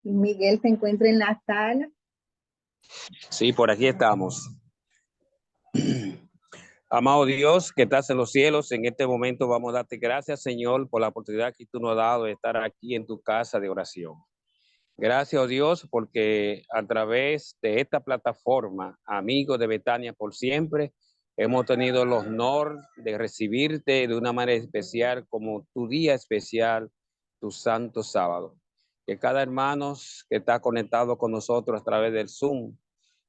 Miguel se encuentra en la sala. Sí, por aquí estamos. Amado Dios, que estás en los cielos, en este momento vamos a darte gracias, Señor, por la oportunidad que tú nos has dado de estar aquí en tu casa de oración. Gracias, oh Dios, porque a través de esta plataforma, Amigos de Betania por Siempre, hemos tenido el honor de recibirte de una manera especial como tu día especial, tu santo sábado. Que cada hermano que está conectado con nosotros a través del Zoom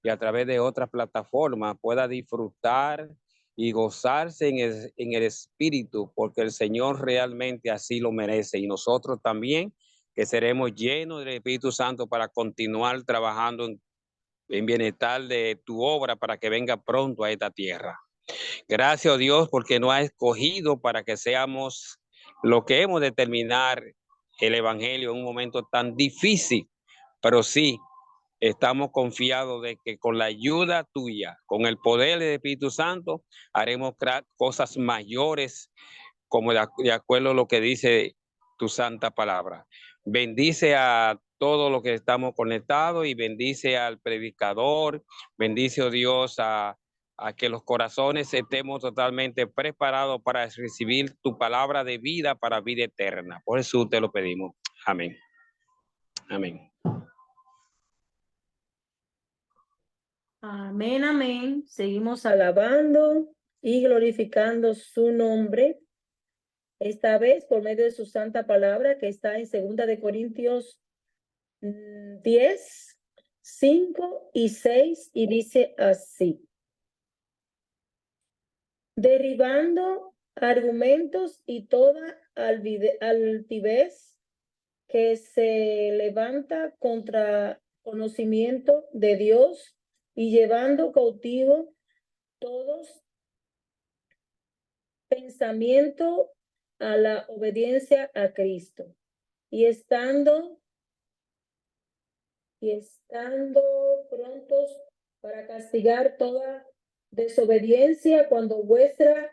y a través de otras plataformas pueda disfrutar y gozarse en el espíritu, porque el Señor realmente así lo merece, y nosotros también, que seremos llenos del Espíritu Santo para continuar trabajando en bienestar de tu obra para que venga pronto a esta tierra. Gracias a Dios porque nos ha escogido para que seamos lo que hemos de terminar el Evangelio en un momento tan difícil, pero sí, estamos confiados de que con la ayuda tuya, con el poder del Espíritu Santo, haremos cosas mayores, como de acuerdo a lo que dice tu santa palabra. Bendice a todos los que estamos conectados y bendice al predicador, bendice, oh Dios, a que los corazones estemos totalmente preparados para recibir tu palabra de vida para vida eterna. Por eso te lo pedimos. Amén. Amén. Amén, amén. Seguimos alabando y glorificando su nombre. Esta vez por medio de su santa palabra que está en 2 de Corintios 10, 5 y 6 y dice así. Derribando argumentos y toda altivez que se levanta contra conocimiento de Dios y llevando cautivo todos pensamiento a la obediencia a Cristo y estando prontos para castigar toda desobediencia cuando vuestra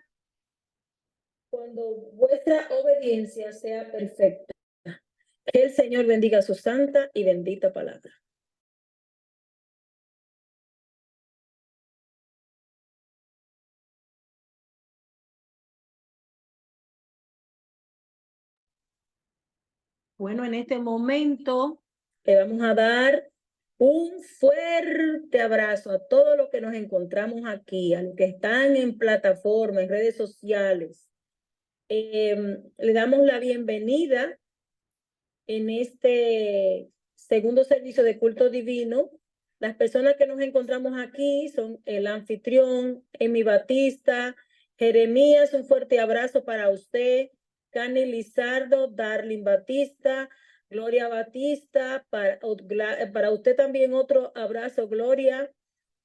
obediencia sea perfecta. Que el Señor bendiga su santa y bendita palabra. Bueno, en este momento le vamos a dar un fuerte abrazo a todos los que nos encontramos aquí, a los que están en plataforma, en redes sociales. Le damos la bienvenida en este segundo servicio de culto divino. Las personas que nos encontramos aquí son el anfitrión, Emi Batista, Jeremías, un fuerte abrazo para usted, Cani Lizardo, Darlene Batista, Gloria Batista, para usted también otro abrazo, Gloria,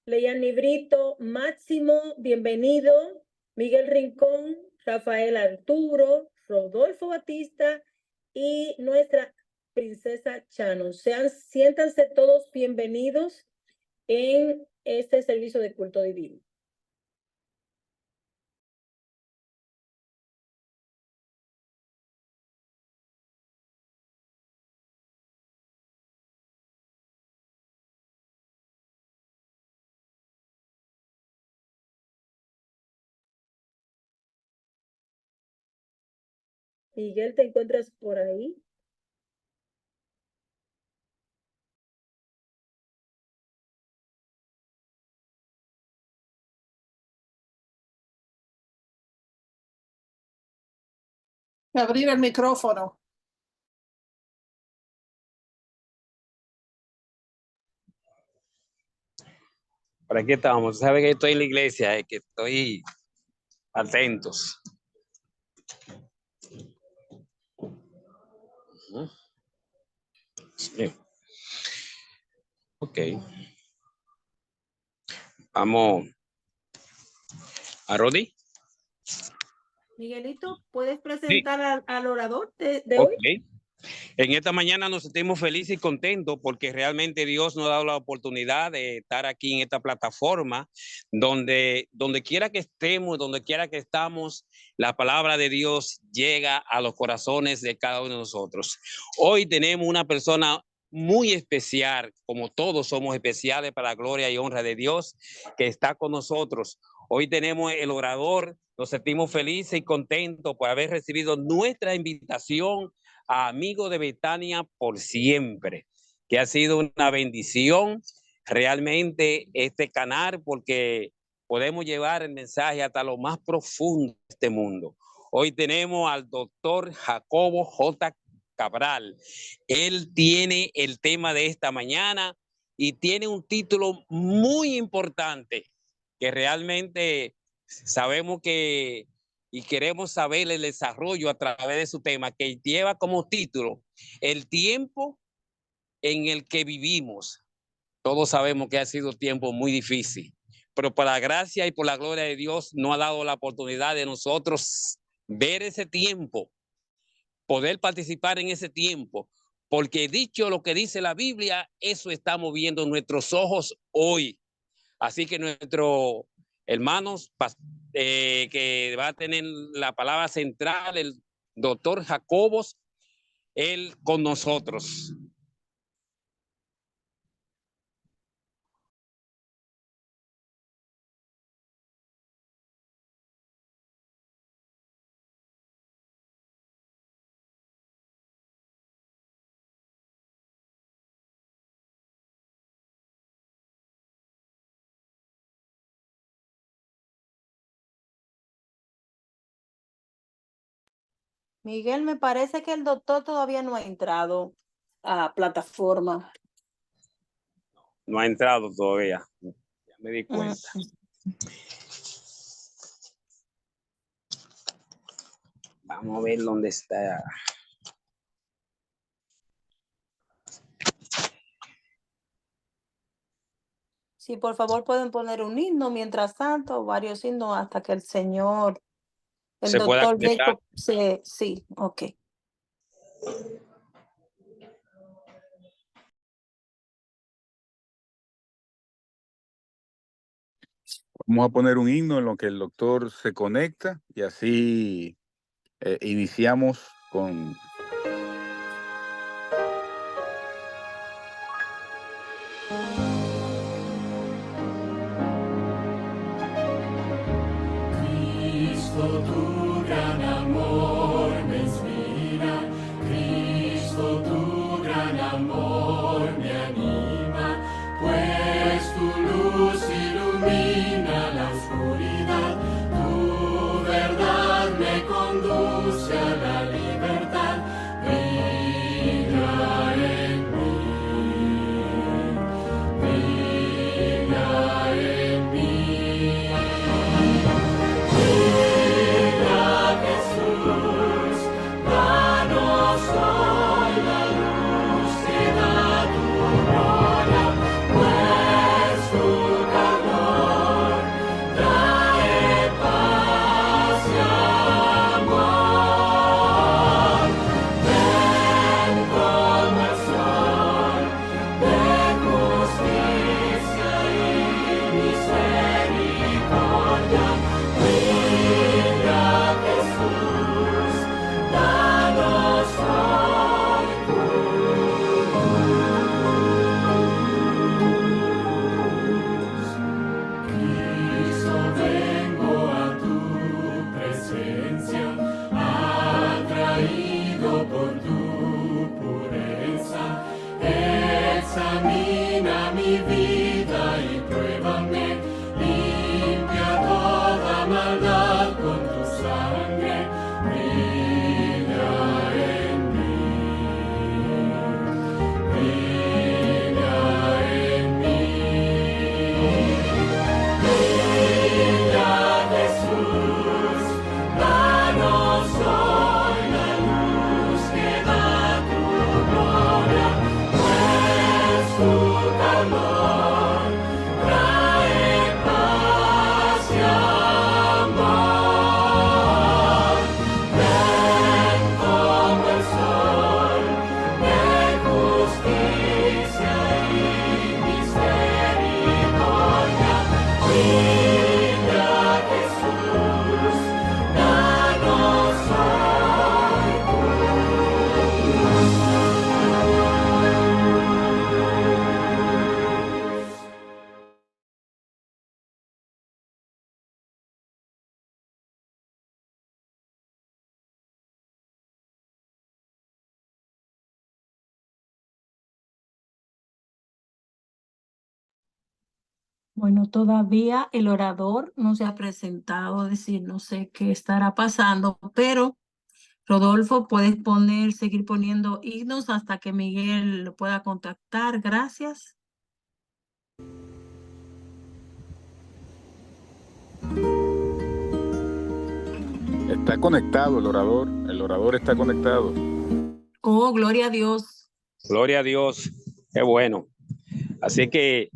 Leiani Brito, Máximo, bienvenido, Miguel Rincón, Rafael Arturo, Rodolfo Batista y nuestra princesa Chano. Siéntanse todos bienvenidos en este servicio de culto divino. Miguel, ¿te encuentras por ahí? Abrir el micrófono. Por aquí estamos. Sabe que estoy en la iglesia, que estoy atentos. Sí. Ok. Vamos a Rodi. Miguelito, ¿puedes presentar Sí. al orador de Okay. hoy? En esta mañana nos sentimos felices y contentos porque realmente Dios nos ha dado la oportunidad de estar aquí en esta plataforma donde quiera que estemos, donde quiera que estamos, la palabra de Dios llega a los corazones de cada uno de nosotros. Hoy tenemos una persona muy especial, como todos somos especiales para la gloria y honra de Dios, que está con nosotros. Hoy tenemos el orador, nos sentimos felices y contentos por haber recibido nuestra invitación a Amigos de Betania por Siempre, que ha sido una bendición realmente este canal, porque podemos llevar el mensaje hasta lo más profundo de este mundo. Hoy tenemos al doctor Jacobo J. Cabral. Él tiene el tema de esta mañana y tiene un título muy importante que realmente sabemos que y queremos saber el desarrollo a través de su tema, que lleva como título el tiempo en el que vivimos. Todos sabemos que ha sido tiempo muy difícil, pero por la gracia y por la gloria de Dios nos ha dado la oportunidad de nosotros ver ese tiempo, poder participar en ese tiempo, porque dicho lo que dice la Biblia, eso estamos viendo nuestros ojos hoy. Así que nuestro hermanos que va a tener la palabra central, el doctor Jacobos, él con nosotros. Miguel, me parece que el doctor todavía no ha entrado a plataforma. No ha entrado todavía, ya me di cuenta. Vamos a ver dónde está. Sí, por favor pueden poner un himno mientras tanto, varios himnos hasta que el señor, el Se pueda doctor conectar. Jacob sí, ok. Vamos a poner un himno en lo que el doctor se conecta y así iniciamos con... Cristo, tu gran amor me inspira, Cristo, tu gran amor me anima, pues tu luz ilumina la oscuridad, tu verdad me conduce a la libertad, brilla en mí, brilla en mí. Examina mi vida y pruébame, limpia toda maldad con tu sangre, brilla en mí, brilla en mí, brilla Jesús, danos hoy la luz que da tu gloria. Tu calor trae paz y amor. Ven como el sol de justicia y misericordia. Brilla Jesús, danos hoy tu luz. Bueno, todavía el orador no se ha presentado, es decir, no sé qué estará pasando, pero Rodolfo, puedes seguir poniendo himnos hasta que Miguel lo pueda contactar. Gracias. Está conectado el orador está conectado. Oh, gloria a Dios. Gloria a Dios. Qué bueno. Así que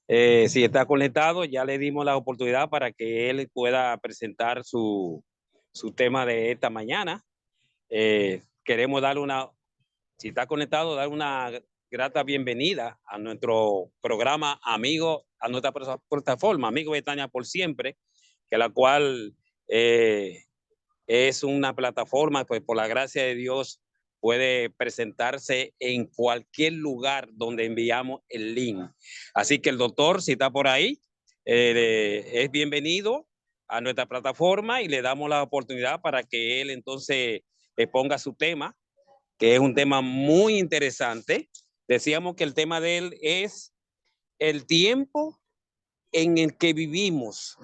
si está conectado, ya le dimos la oportunidad para que él pueda presentar su tema de esta mañana. Queremos darle si está conectado, dar una grata bienvenida a nuestro programa Amigo, a nuestra plataforma Amigo Betania por Siempre, que la cual es una plataforma, pues por la gracia de Dios, puede presentarse en cualquier lugar donde enviamos el link. Así que el doctor, si está por ahí, es bienvenido a nuestra plataforma y le damos la oportunidad para que él entonces exponga su tema, que es un tema muy interesante. Decíamos que el tema de él es el tiempo en el que vivimos,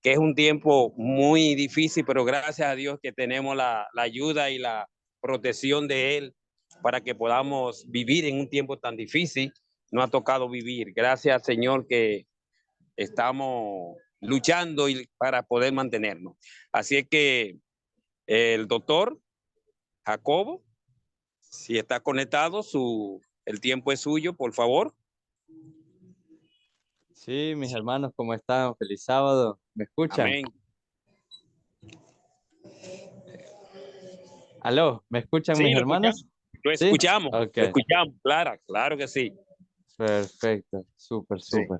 que es un tiempo muy difícil, pero gracias a Dios que tenemos la ayuda y la protección de Él para que podamos vivir en un tiempo tan difícil. Nos ha tocado vivir. Gracias, Señor, que estamos luchando para poder mantenernos. Así es que el doctor Jacobo, si está conectado, el tiempo es suyo, por favor. Sí, mis hermanos, ¿cómo están? Feliz sábado. ¿Me escuchan? Amén. ¿Aló? ¿Me escuchan Sí, mis lo hermanos? escuchamos, Ok, lo escuchamos, claro que sí. perfecto. Súper, Sí. súper.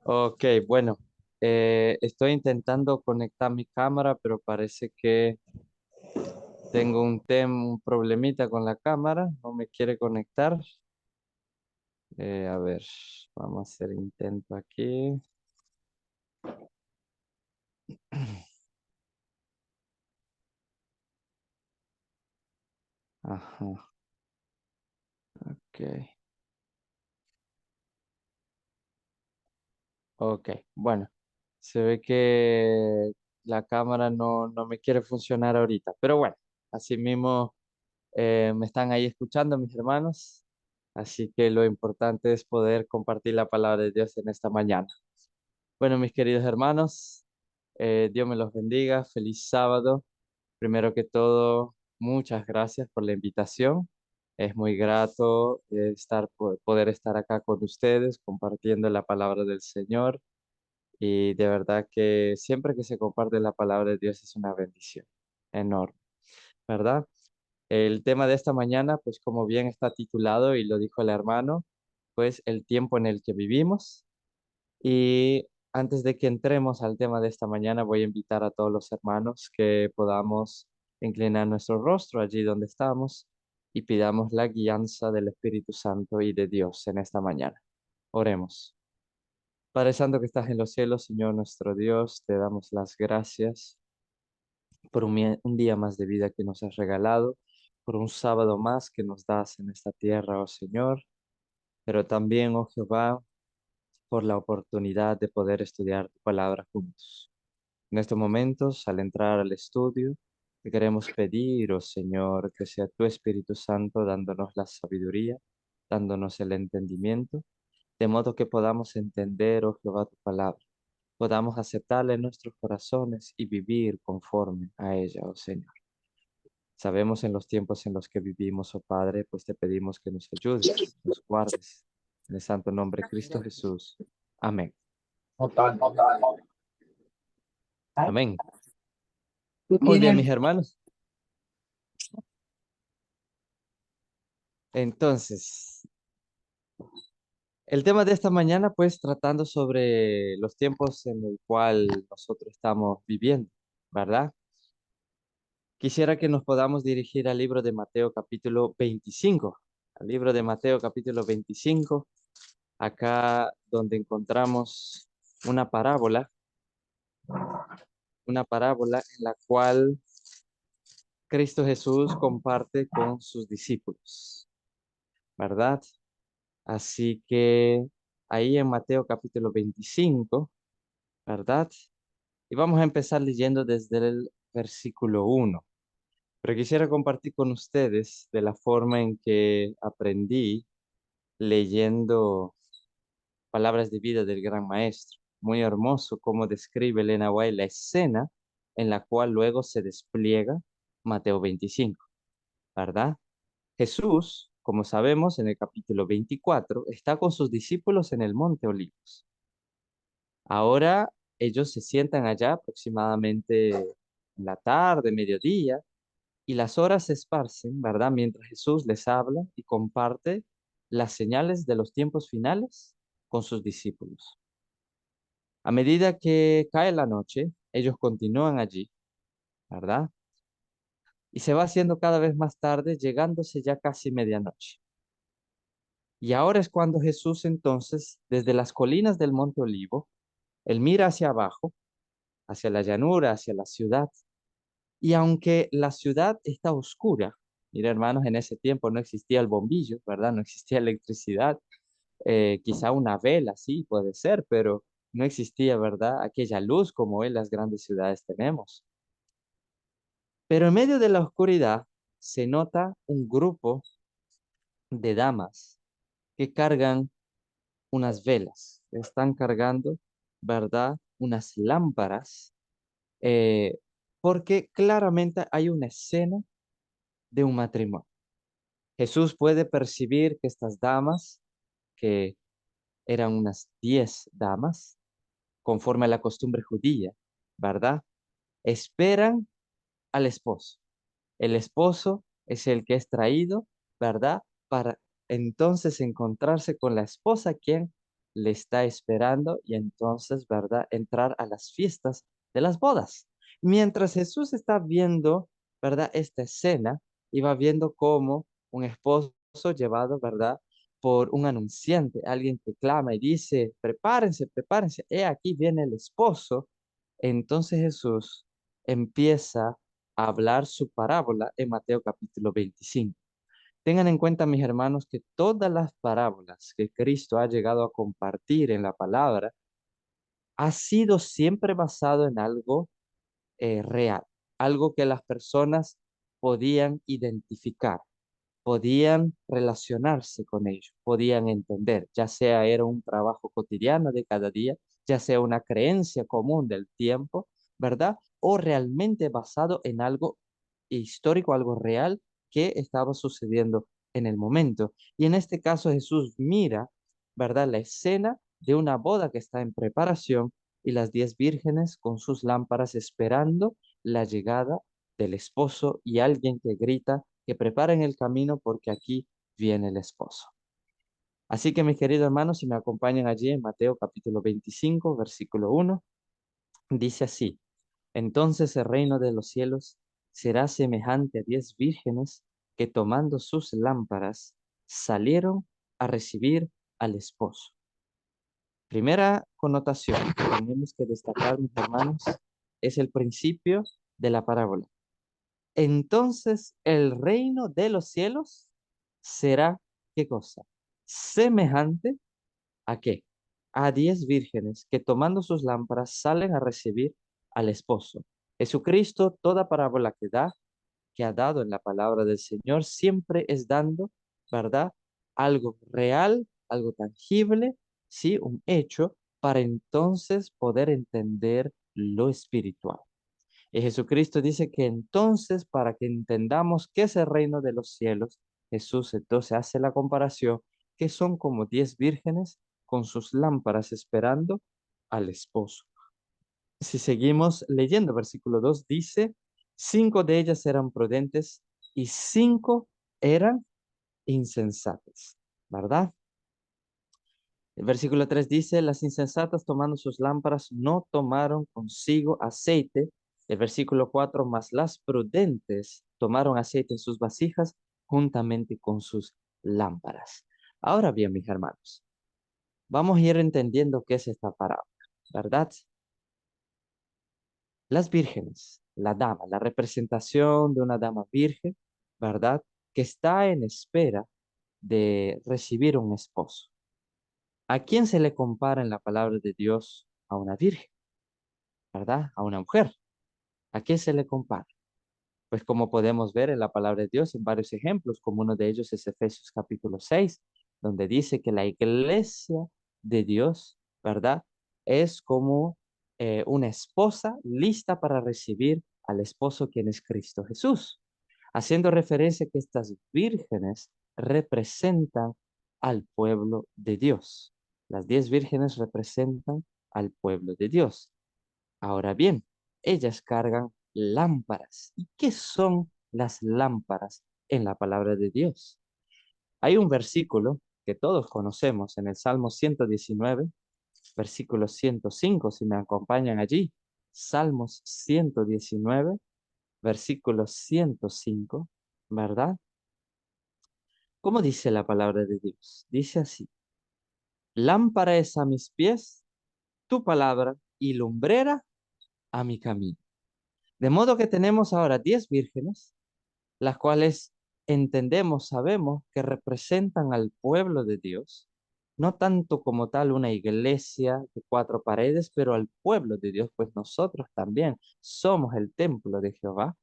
Ok, bueno. Estoy intentando conectar mi cámara, pero parece que tengo un problemita con la cámara. No me quiere conectar. A ver, vamos a hacer intento aquí. Ajá. Ok. Ok, bueno. Se ve que la cámara no me quiere funcionar ahorita, pero bueno, así mismo me están ahí escuchando mis hermanos, así que lo importante es poder compartir la palabra de Dios en esta mañana. Bueno, mis queridos hermanos, Dios me los bendiga, feliz sábado. Primero que todo, muchas gracias por la invitación. Es muy grato poder estar acá con ustedes compartiendo la palabra del Señor. Y de verdad que siempre que se comparte la palabra de Dios es una bendición enorme, ¿verdad? El tema de esta mañana, pues como bien está titulado y lo dijo el hermano, pues el tiempo en el que vivimos. Y antes de que entremos al tema de esta mañana, voy a invitar a todos los hermanos que podamos inclinar nuestro rostro allí donde estamos y pidamos la guianza del Espíritu Santo y de Dios en esta mañana. Oremos. Padre Santo que estás en los cielos, Señor nuestro Dios, te damos las gracias por un día más de vida que nos has regalado, por un sábado más que nos das en esta tierra, oh Señor, pero también, oh Jehová, por la oportunidad de poder estudiar tu palabra juntos. En estos momentos, al entrar al estudio, te queremos pedir, oh Señor, que sea tu Espíritu Santo dándonos la sabiduría, dándonos el entendimiento, de modo que podamos entender, oh Jehová, tu palabra, podamos aceptarla en nuestros corazones y vivir conforme a ella, oh Señor. Sabemos en los tiempos en los que vivimos, oh Padre, pues te pedimos que nos ayudes, nos guardes. En el santo nombre de Cristo Jesús. Amén. Amén. Muy bien, mis hermanos. Entonces, el tema de esta mañana, pues tratando sobre los tiempos en el cual nosotros estamos viviendo, ¿verdad? Quisiera que nos podamos dirigir al libro de Mateo capítulo 25, al libro de Mateo capítulo 25, acá donde encontramos una parábola en la cual Cristo Jesús comparte con sus discípulos, ¿verdad? Así que ahí en Mateo capítulo 25, ¿verdad? Y vamos a empezar leyendo desde el versículo 1. Pero quisiera compartir con ustedes de la forma en que aprendí leyendo Palabras de vida del Gran Maestro. Muy hermoso cómo describe Elena White la escena en la cual luego se despliega Mateo 25, ¿verdad? Jesús, como sabemos en el capítulo 24, está con sus discípulos en el Monte Olivos. Ahora ellos se sientan allá aproximadamente en la tarde, mediodía, y las horas se esparcen, ¿verdad? Mientras Jesús les habla y comparte las señales de los tiempos finales con sus discípulos. A medida que cae la noche, ellos continúan allí, ¿verdad? Y se va haciendo cada vez más tarde, llegándose ya casi medianoche. Y ahora es cuando Jesús entonces, desde las colinas del Monte Olivo, él mira hacia abajo, hacia la llanura, hacia la ciudad. Y aunque la ciudad está oscura, mira hermanos, en ese tiempo no existía el bombillo, ¿verdad? No existía electricidad, quizá una vela, sí, puede ser, pero no existía, ¿verdad? Aquella luz como hoy en las grandes ciudades tenemos. Pero en medio de la oscuridad se nota un grupo de damas que cargan unas velas, están cargando, ¿verdad? Unas lámparas, eh, porque claramente hay una escena de un matrimonio. Jesús puede percibir que estas damas, que eran unas 10 damas, conforme a la costumbre judía, ¿verdad? Esperan al esposo. El esposo es el que es traído, ¿verdad? Para entonces encontrarse con la esposa quien le está esperando y entonces, ¿verdad? Entrar a las fiestas de las bodas. Mientras Jesús está viendo, ¿verdad? Esta escena y va viendo cómo un esposo llevado, ¿verdad? Por un anunciante, alguien que clama y dice, prepárense, prepárense, he aquí viene el esposo. Entonces Jesús empieza a hablar su parábola en Mateo capítulo 25. Tengan en cuenta, mis hermanos, que todas las parábolas que Cristo ha llegado a compartir en la palabra ha sido siempre basado en algo real, algo que las personas podían identificar, podían relacionarse con ello, podían entender, ya sea era un trabajo cotidiano de cada día, ya sea una creencia común del tiempo, ¿verdad? O realmente basado en algo histórico, algo real que estaba sucediendo en el momento. Y en este caso Jesús mira, ¿verdad? La escena de una boda que está en preparación y las 10 vírgenes con sus lámparas esperando la llegada del esposo y alguien que grita que preparen el camino porque aquí viene el esposo. Así que mis queridos hermanos, si me acompañan allí en Mateo capítulo 25, versículo 1, dice así: entonces el reino de los cielos será semejante a 10 vírgenes que tomando sus lámparas salieron a recibir al esposo. Primera connotación que tenemos que destacar, mis hermanos, es el principio de la parábola. Entonces el reino de los cielos será, ¿qué cosa? Semejante a qué? A 10 vírgenes que tomando sus lámparas salen a recibir al esposo. Jesucristo, toda parábola que da, que ha dado en la palabra del Señor, siempre es dando, ¿verdad? Algo real, algo tangible, sí, un hecho, para entonces poder entender lo espiritual. Y Jesucristo dice que entonces, para que entendamos qué es el reino de los cielos, Jesús entonces hace la comparación que son como 10 vírgenes con sus lámparas esperando al esposo. Si seguimos leyendo, versículo 2 dice, 5 de ellas eran prudentes y 5 eran insensatas, ¿verdad? El versículo 3 dice, las insensatas tomando sus lámparas no tomaron consigo aceite. El versículo 4, más las prudentes tomaron aceite en sus vasijas juntamente con sus lámparas. Ahora bien, mis hermanos, vamos a ir entendiendo qué es esta parábola, ¿verdad? Las vírgenes, la dama, la representación de una dama virgen, ¿verdad? Que está en espera de recibir un esposo. ¿A quién se le compara en la palabra de Dios? A una virgen, ¿verdad? A una mujer. ¿A quién se le compara? Pues como podemos ver en la palabra de Dios en varios ejemplos, como uno de ellos es Efesios capítulo 6, donde dice que la iglesia de Dios, ¿verdad? Es como una esposa lista para recibir al esposo quien es Cristo Jesús, haciendo referencia a que estas vírgenes representan al pueblo de Dios. Las 10 vírgenes representan al pueblo de Dios. Ahora bien, ellas cargan lámparas. ¿Y qué son las lámparas en la palabra de Dios? Hay un versículo que todos conocemos en el Salmo 119, versículo 105, si me acompañan allí. Salmos 119, versículo 105, ¿verdad? ¿Cómo dice la palabra de Dios? Dice así: lámpara es a mis pies tu palabra y lumbrera a mi camino. De modo que tenemos ahora 10 vírgenes, las cuales entendemos, sabemos que representan al pueblo de Dios, no tanto como tal una iglesia de 4 paredes, pero al pueblo de Dios, pues nosotros también somos el templo de Jehová,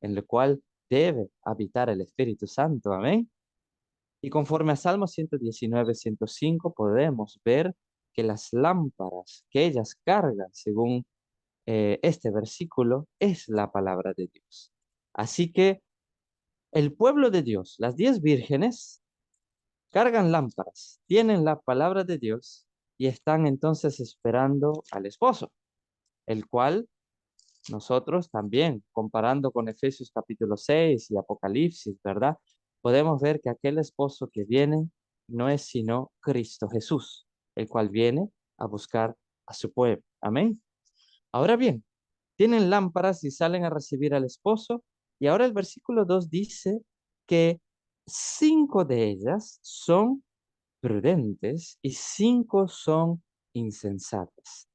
en el cual debe habitar el Espíritu Santo. Amén. Y conforme a Salmo 119, 105, podemos ver que las lámparas que ellas cargan, según este versículo, es la palabra de Dios. Así que el pueblo de Dios, las 10 vírgenes, cargan lámparas, tienen la palabra de Dios y están entonces esperando al esposo, el cual nosotros también, comparando con Efesios capítulo 6 y Apocalipsis, ¿verdad? Podemos ver que aquel esposo que viene no es sino Cristo Jesús, el cual viene a buscar a su pueblo. Amén. Ahora bien, tienen lámparas y salen a recibir al esposo. Y ahora el versículo 2 dice que 5 de ellas son prudentes y 5 son insensatas.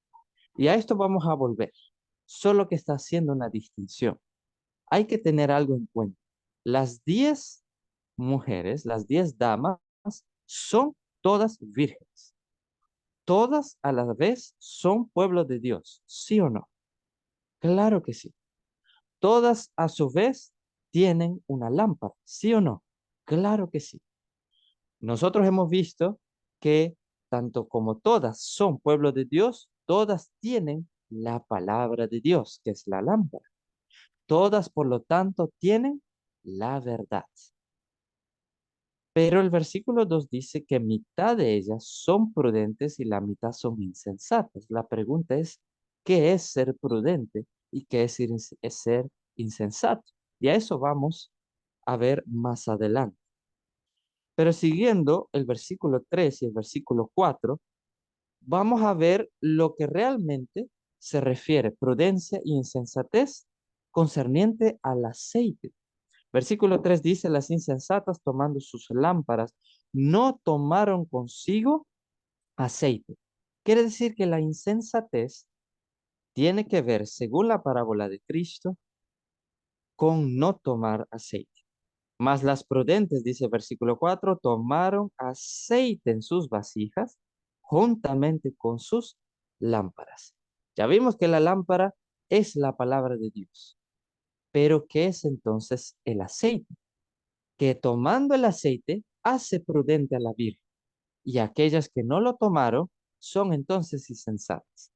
Y a esto vamos a volver, solo que está haciendo una distinción. Hay que tener algo en cuenta. Las 10 mujeres, las 10 damas, son todas vírgenes. Todas a la vez son pueblo de Dios, ¿sí o no? Claro que sí. Todas a su vez tienen una lámpara, ¿sí o no? Claro que sí. Nosotros hemos visto que tanto como todas son pueblo de Dios, todas tienen la palabra de Dios, que es la lámpara. Todas, por lo tanto, tienen la verdad. Pero el versículo 2 dice que mitad de ellas son prudentes y la mitad son insensatas. La pregunta es, ¿qué es ser prudente y qué es ser insensato? Y a eso vamos a ver más adelante. Pero siguiendo el versículo 3 y el versículo 4, vamos a ver lo que realmente se refiere prudencia y insensatez concerniente al aceite. Versículo 3 dice: las insensatas, tomando sus lámparas, no tomaron consigo aceite. Quiere decir que la insensatez tiene que ver, según la parábola de Cristo, con no tomar aceite. Mas las prudentes, dice versículo 4, tomaron aceite en sus vasijas juntamente con sus lámparas. Ya vimos que la lámpara es la palabra de Dios. Pero ¿qué es entonces el aceite? Que tomando el aceite hace prudente a la virgen, y aquellas que no lo tomaron son entonces insensatas.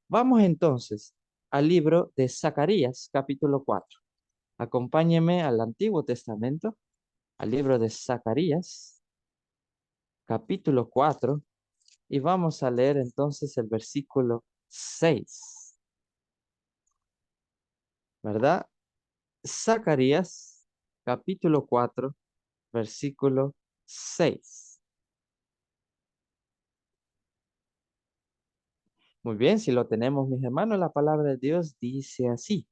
Vamos entonces al libro de Zacarías, capítulo 4. Acompáñeme al Antiguo Testamento, al libro de Zacarías, capítulo 4, y vamos a leer entonces el versículo 6. ¿Verdad? Zacarías, capítulo 4, versículo 6. Muy bien, si lo tenemos, mis hermanos, la palabra de Dios dice así.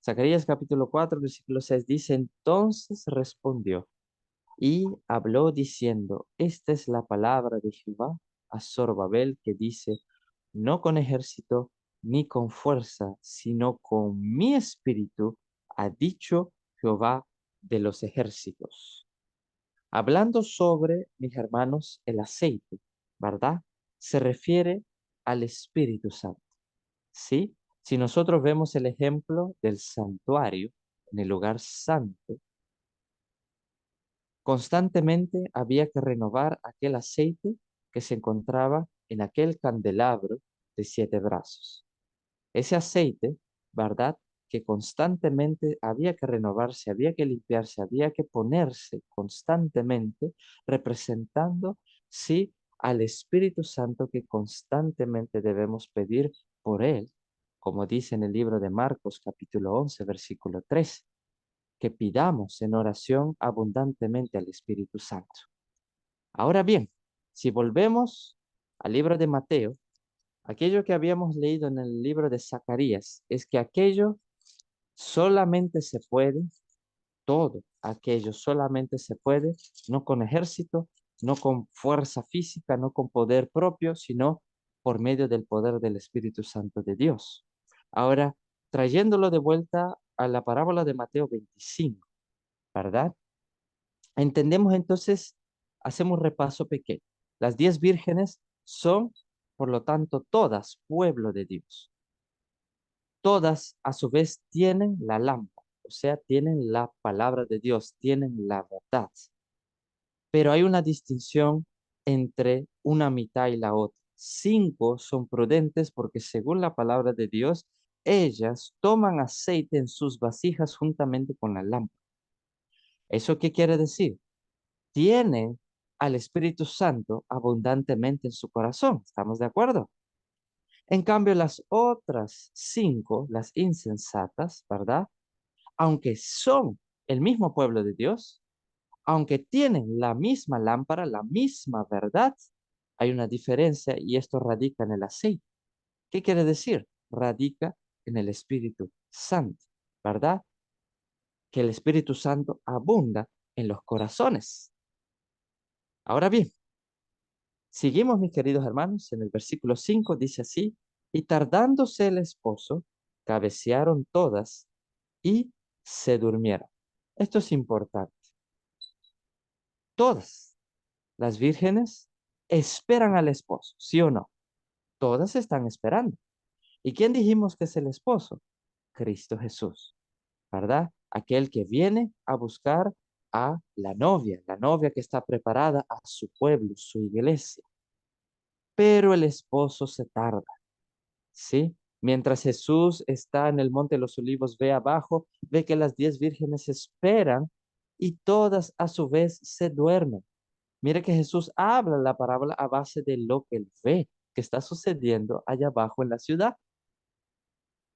Zacarías capítulo 4, versículo 6 dice: entonces respondió y habló diciendo: esta es la palabra de Jehová a Zorobabel, que dice: no con ejército ni con fuerza, sino con mi espíritu, ha dicho Jehová de los ejércitos. Hablando sobre, mis hermanos, el aceite, ¿verdad? se refiere al Espíritu Santo. ¿Sí? Si nosotros vemos el ejemplo del santuario, en el lugar santo, constantemente había que renovar aquel aceite que se encontraba en aquel candelabro de 7 brazos. Ese aceite, ¿verdad? Que constantemente había que renovarse, había que limpiarse, había que ponerse constantemente, representando, sí, al Espíritu Santo que constantemente debemos pedir por él, como dice en el libro de Marcos capítulo 11, versículo 13, que pidamos en oración abundantemente al Espíritu Santo. Ahora bien, si volvemos al libro de Mateo, aquello que habíamos leído en el libro de Zacarías es que aquello solamente se puede, todo aquello solamente se puede, no con ejército, no con fuerza física, no con poder propio, sino por medio del poder del Espíritu Santo de Dios. Ahora, trayéndolo de vuelta a la parábola de Mateo 25, ¿verdad? Entendemos entonces, hacemos un repaso pequeño. Las 10 vírgenes son, por lo tanto, todas pueblo de Dios. Todas a su vez tienen la lámpara, o sea, tienen la palabra de Dios, tienen la verdad. Pero hay una distinción entre una mitad y la otra. 5 son prudentes porque según la palabra de Dios, ellas toman aceite en sus vasijas juntamente con la lámpara. ¿Eso qué quiere decir? Tienen al Espíritu Santo abundantemente en su corazón. ¿Estamos de acuerdo? En cambio, las otras 5, las insensatas, ¿verdad? Aunque son el mismo pueblo de Dios, aunque tienen la misma lámpara, la misma verdad, hay una diferencia y esto radica en el aceite. ¿Qué quiere decir? Radica en el Espíritu Santo, ¿verdad? Que el Espíritu Santo abunda en los corazones. Ahora bien, seguimos, mis queridos hermanos, en el versículo 5 dice así, y tardándose el esposo, cabecearon todas y se durmieron. Esto es importante. Todas las vírgenes esperan al esposo, ¿sí o no? Todas están esperando. ¿Y quién dijimos que es el esposo? Cristo Jesús, ¿verdad? Aquel que viene a buscar a la novia que está preparada a su pueblo, su iglesia. Pero el esposo se tarda, ¿sí? Mientras Jesús está en el Monte de los Olivos, ve abajo, ve que las 10 vírgenes esperan y todas a su vez se duermen. Mire que Jesús habla la parábola a base de lo que él ve que está sucediendo allá abajo en la ciudad.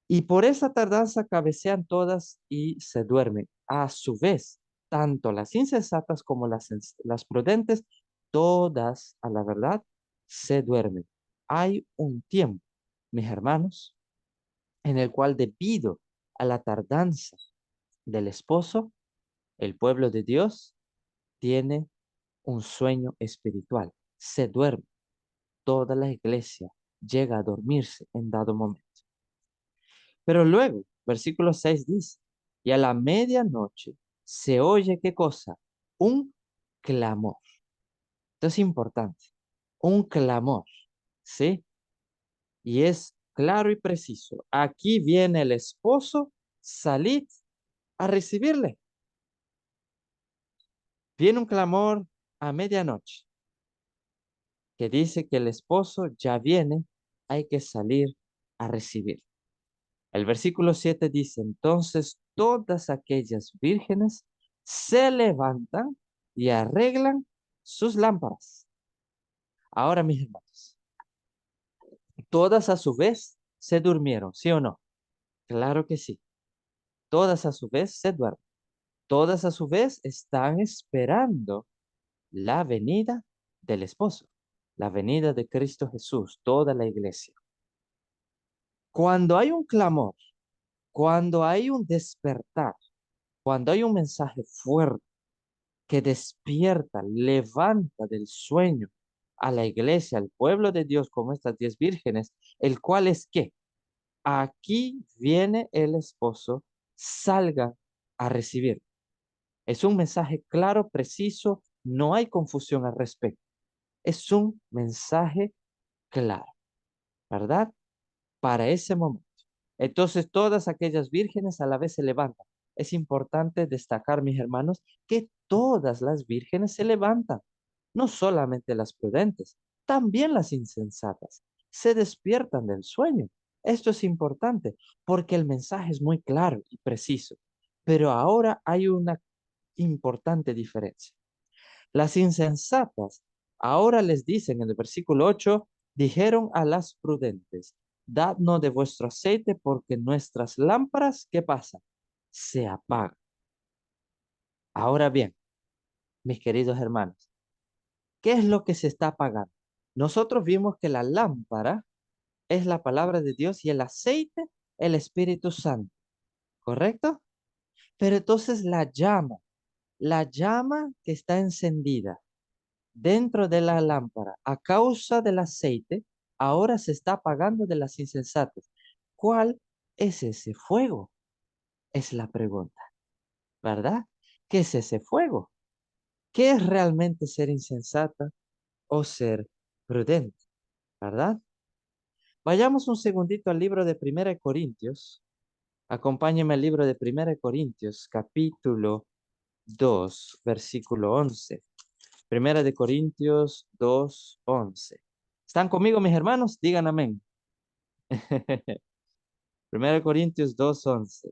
Y por esa tardanza cabecean todas y se duermen. A su vez, tanto las insensatas como las prudentes, todas a la verdad se duermen. Hay un tiempo, mis hermanos, en el cual debido a la tardanza del esposo, el pueblo de Dios tiene un sueño espiritual. Se duerme. Toda la iglesia llega a dormirse en dado momento. Pero luego, versículo 6 dice, y a la medianoche se oye, ¿qué cosa? Un clamor. Esto es importante. Un clamor, ¿sí? Y es claro y preciso. Aquí viene el esposo, salid a recibirle. Viene un clamor a medianoche que dice que el esposo ya viene, hay que salir a recibir. El versículo 7 dice, entonces todas aquellas vírgenes se levantan y arreglan sus lámparas. Ahora, mis hermanos, todas a su vez se durmieron, ¿sí o no? Claro que sí. Todas a su vez se duermen. Todas a su vez están esperando la venida del esposo, la venida de Cristo Jesús, toda la iglesia. Cuando hay un clamor, cuando hay un despertar, cuando hay un mensaje fuerte que despierta, levanta del sueño a la iglesia, al pueblo de Dios, como estas 10 vírgenes, el cual es que aquí viene el esposo, salga a recibir. Es un mensaje claro, preciso, no hay confusión al respecto. Es un mensaje claro, ¿verdad? Para ese momento. Entonces todas aquellas vírgenes a la vez se levantan. Es importante destacar, mis hermanos, que todas las vírgenes se levantan, no solamente las prudentes, también las insensatas. Se despiertan del sueño. Esto es importante porque el mensaje es muy claro y preciso. Pero ahora hay una importante diferencia. Las insensatas ahora les dicen en el versículo 8, dijeron a las prudentes, dadnos de vuestro aceite porque nuestras lámparas, ¿qué pasa? Se apagan. Ahora bien, mis queridos hermanos, ¿qué es lo que se está apagando? Nosotros vimos que la lámpara es la palabra de Dios y el aceite, el Espíritu Santo, ¿correcto? Pero entonces la llama que está encendida dentro de la lámpara a causa del aceite, ahora se está apagando de las insensatas. ¿Cuál es ese fuego? Es la pregunta, ¿verdad? ¿Qué es ese fuego? ¿Qué es realmente ser insensata o ser prudente? ¿Verdad? Vayamos un segundito al libro de Primera de Corintios. Acompáñeme al libro de Primera de Corintios, capítulo 2, versículo 11. Primera de Corintios 2, 11. ¿Están conmigo, mis hermanos? Digan amén. Primera de Corintios 2, 11.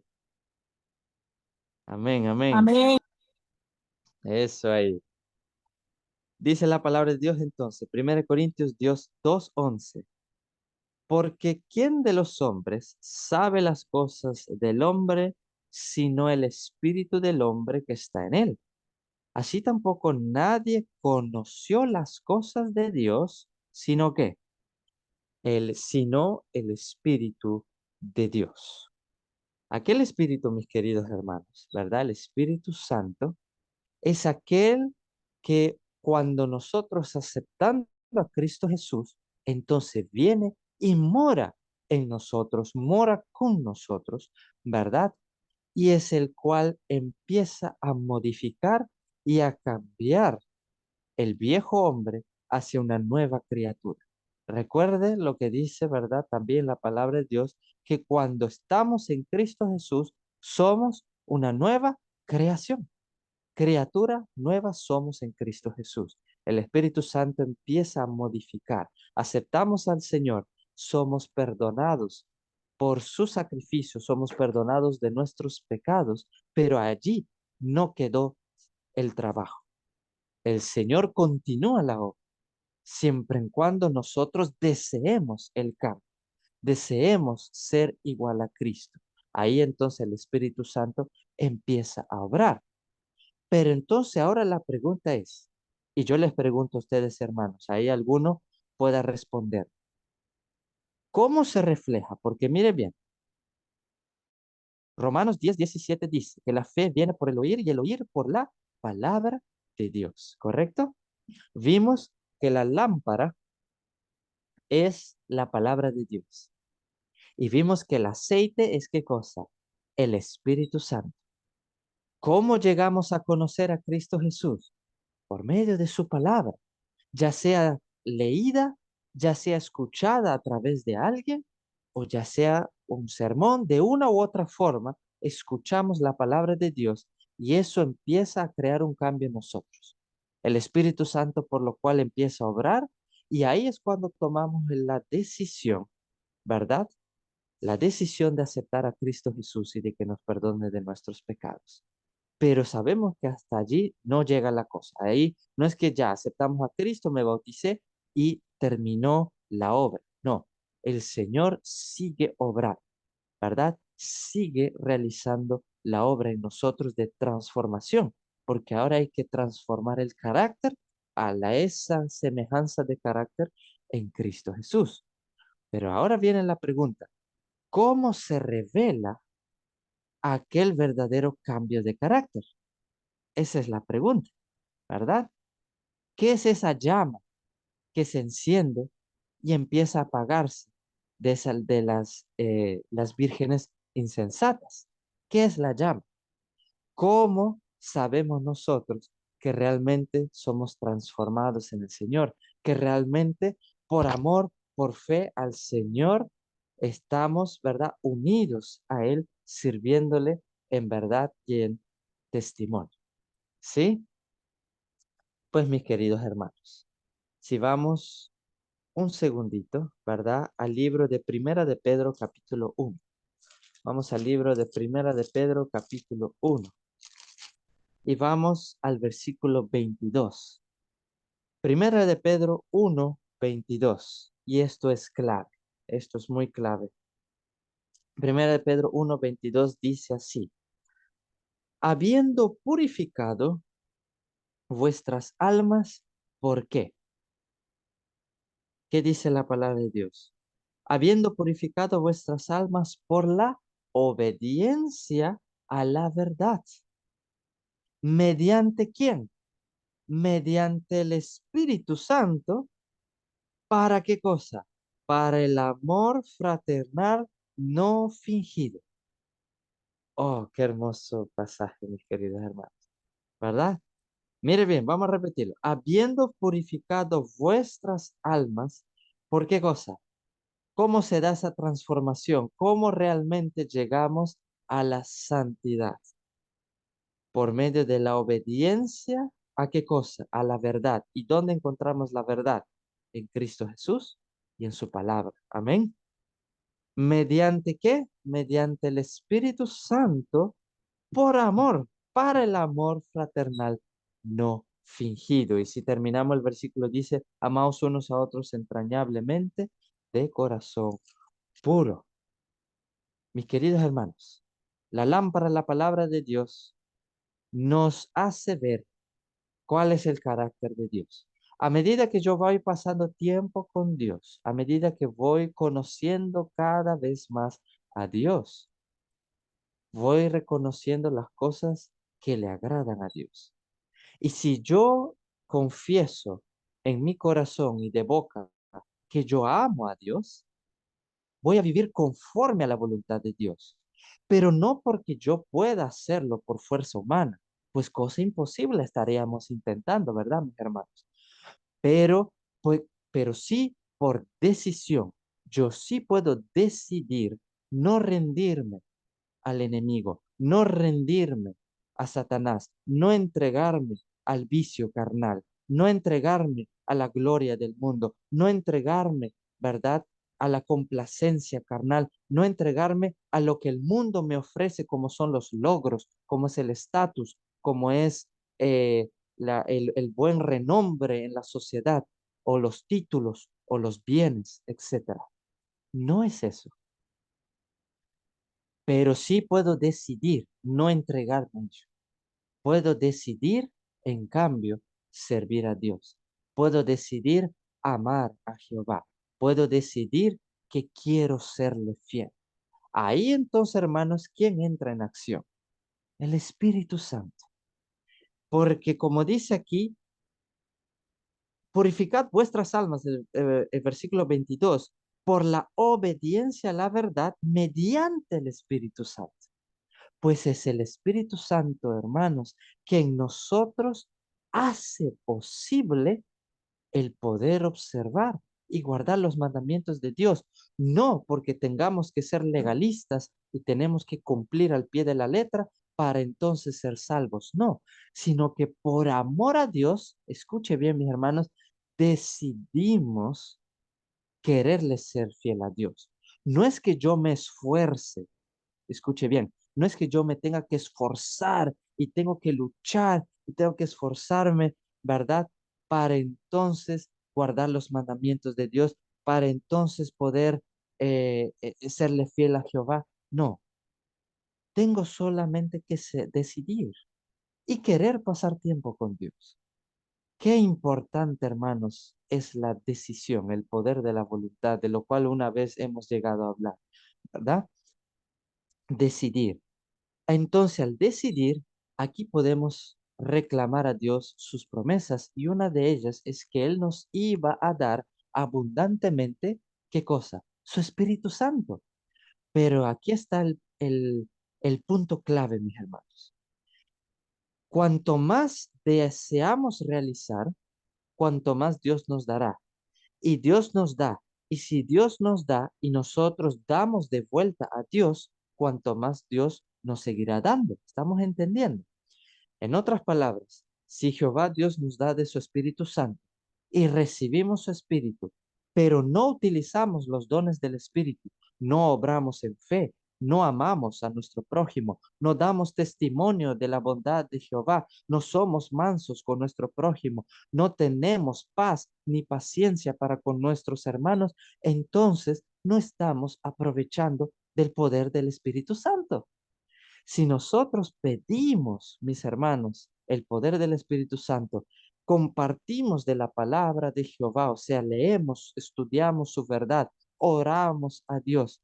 Amén, amén. Amén. Eso ahí. Dice la palabra de Dios entonces, Primera de Corintios 2, 11. Porque ¿quién de los hombres sabe las cosas del hombre sino el espíritu del hombre que está en él? Así tampoco nadie conoció las cosas de Dios, sino que sino el Espíritu de Dios. Aquel Espíritu, mis queridos hermanos, ¿verdad? El Espíritu Santo es aquel que cuando nosotros aceptamos a Cristo Jesús, entonces viene y mora en nosotros, mora con nosotros, ¿verdad? Y es el cual empieza a modificar y a cambiar el viejo hombre hacia una nueva criatura. Recuerde lo que dice, ¿verdad? También la palabra de Dios, que cuando estamos en Cristo Jesús, somos una nueva creación. Criatura nueva somos en Cristo Jesús. El Espíritu Santo empieza a modificar. Aceptamos al Señor, somos perdonados por su sacrificio, somos perdonados de nuestros pecados, pero allí no quedó el trabajo. El Señor continúa la obra, siempre en cuando nosotros deseemos el cambio, deseemos ser igual a Cristo. Ahí entonces el Espíritu Santo empieza a obrar. Pero entonces ahora la pregunta es, y yo les pregunto a ustedes hermanos, ahí alguno pueda responder, ¿cómo se refleja? Porque mire bien, Romanos 10:17 dice que la fe viene por el oír y el oír por la palabra de Dios, ¿correcto? Vimos que la lámpara es la palabra de Dios. Y vimos que el aceite es ¿qué cosa? El Espíritu Santo. ¿Cómo llegamos a conocer a Cristo Jesús? Por medio de su palabra, ya sea leída, ya sea escuchada a través de alguien, o ya sea un sermón, de una u otra forma, escuchamos la palabra de Dios y eso empieza a crear un cambio en nosotros. El Espíritu Santo por lo cual empieza a obrar y ahí es cuando tomamos la decisión, ¿verdad? La decisión de aceptar a Cristo Jesús y de que nos perdone de nuestros pecados. Pero sabemos que hasta allí no llega la cosa. Ahí no es que ya aceptamos a Cristo, me bauticé y terminó la obra. No, el Señor sigue obrando, ¿verdad? Sigue realizando la obra en nosotros de transformación, porque ahora hay que transformar el carácter a esa semejanza de carácter en Cristo Jesús. Pero ahora viene la pregunta, ¿cómo se revela aquel verdadero cambio de carácter? Esa es la pregunta, ¿verdad? ¿Qué es esa llama que se enciende y empieza a apagarse de las vírgenes insensatas? ¿Qué es la llama? ¿Cómo sabemos nosotros que realmente somos transformados en el Señor? Que realmente por amor por fe al Señor, estamos, ¿verdad? Unidos a Él, sirviéndole en verdad y en testimonio. ¿Sí? Pues mis queridos hermanos, si vamos un segundito, ¿verdad? Al libro de Primera de Pedro, capítulo 1. Vamos al libro de Primera de Pedro, capítulo 1. Y vamos al versículo 22. Primera de Pedro 1, 22. Y esto es clave. Esto es muy clave. Primera de Pedro 1, 22 dice así. Habiendo purificado vuestras almas, ¿por qué? ¿Qué dice la palabra de Dios? Habiendo purificado vuestras almas por la obediencia a la verdad. ¿Mediante quién? Mediante el Espíritu Santo. ¿Para qué cosa? Para el amor fraternal no fingido. Oh, qué hermoso pasaje, mis queridos hermanos. ¿Verdad? Mire bien, vamos a repetirlo. Habiendo purificado vuestras almas, ¿por qué cosa? ¿Cómo se da esa transformación? ¿Cómo realmente llegamos a la santidad? Por medio de la obediencia, ¿a qué cosa? A la verdad. ¿Y dónde encontramos la verdad? En Cristo Jesús y en su palabra. Amén. ¿Mediante qué? Mediante el Espíritu Santo, por amor, para el amor fraternal no fingido. Y si terminamos el versículo, dice, amaos unos a otros entrañablemente de corazón puro. Mis queridos hermanos, la lámpara, la palabra de Dios, nos hace ver cuál es el carácter de Dios. A medida que yo voy pasando tiempo con Dios, a medida que voy conociendo cada vez más a Dios, voy reconociendo las cosas que le agradan a Dios. Y si yo confieso en mi corazón y de boca que yo amo a Dios, voy a vivir conforme a la voluntad de Dios. Pero no porque yo pueda hacerlo por fuerza humana, pues cosa imposible estaríamos intentando, ¿verdad, mis hermanos? Pero, pues, pero sí por decisión. Yo sí puedo decidir no rendirme al enemigo, no rendirme a Satanás, no entregarme al vicio carnal, no entregarme a la gloria del mundo, no entregarme, ¿verdad?, a la complacencia carnal, no entregarme a lo que el mundo me ofrece como son los logros, como es el estatus, como es el buen renombre en la sociedad, o los títulos, o los bienes, etcétera. No es eso. Pero sí puedo decidir no entregarme a ello. Puedo decidir, en cambio, servir a Dios. Puedo decidir amar a Jehová. Puedo decidir que quiero serle fiel. Ahí entonces, hermanos, ¿quién entra en acción? El Espíritu Santo. Porque como dice aquí, purificad vuestras almas, el versículo 22, por la obediencia a la verdad mediante el Espíritu Santo. Pues es el Espíritu Santo, hermanos, que en nosotros hace posible el poder observar y guardar los mandamientos de Dios. No porque tengamos que ser legalistas y tenemos que cumplir al pie de la letra para entonces ser salvos. No, sino que por amor a Dios, escuche bien, mis hermanos, decidimos quererle ser fiel a Dios. No es que yo me esfuerce. Escuche bien, no es que yo me tenga que esforzar y tengo que luchar y tengo que esforzarme, ¿verdad? Para entonces guardar los mandamientos de Dios, para entonces poder serle fiel a Jehová. No, tengo solamente que decidir y querer pasar tiempo con Dios. Qué importante, hermanos, es la decisión, el poder de la voluntad, de lo cual una vez hemos llegado a hablar, ¿verdad? Decidir. Entonces, al decidir, aquí podemos reclamar a Dios sus promesas y una de ellas es que Él nos iba a dar abundantemente, ¿qué cosa? Su Espíritu Santo. Pero aquí está el punto clave, mis hermanos. Cuanto más deseamos realizar, cuanto más Dios nos dará. Y Dios nos da Y si Dios nos da y nosotros damos de vuelta a Dios, cuanto más Dios nos seguirá dando. ¿Estamos entendiendo? En otras palabras, si Jehová Dios nos da de su Espíritu Santo y recibimos su Espíritu, pero no utilizamos los dones del Espíritu, no obramos en fe, no amamos a nuestro prójimo, no damos testimonio de la bondad de Jehová, no somos mansos con nuestro prójimo, no tenemos paz ni paciencia para con nuestros hermanos, entonces no estamos aprovechando del poder del Espíritu Santo. Si nosotros pedimos, mis hermanos, el poder del Espíritu Santo, compartimos de la palabra de Jehová, o sea, leemos, estudiamos su verdad, oramos a Dios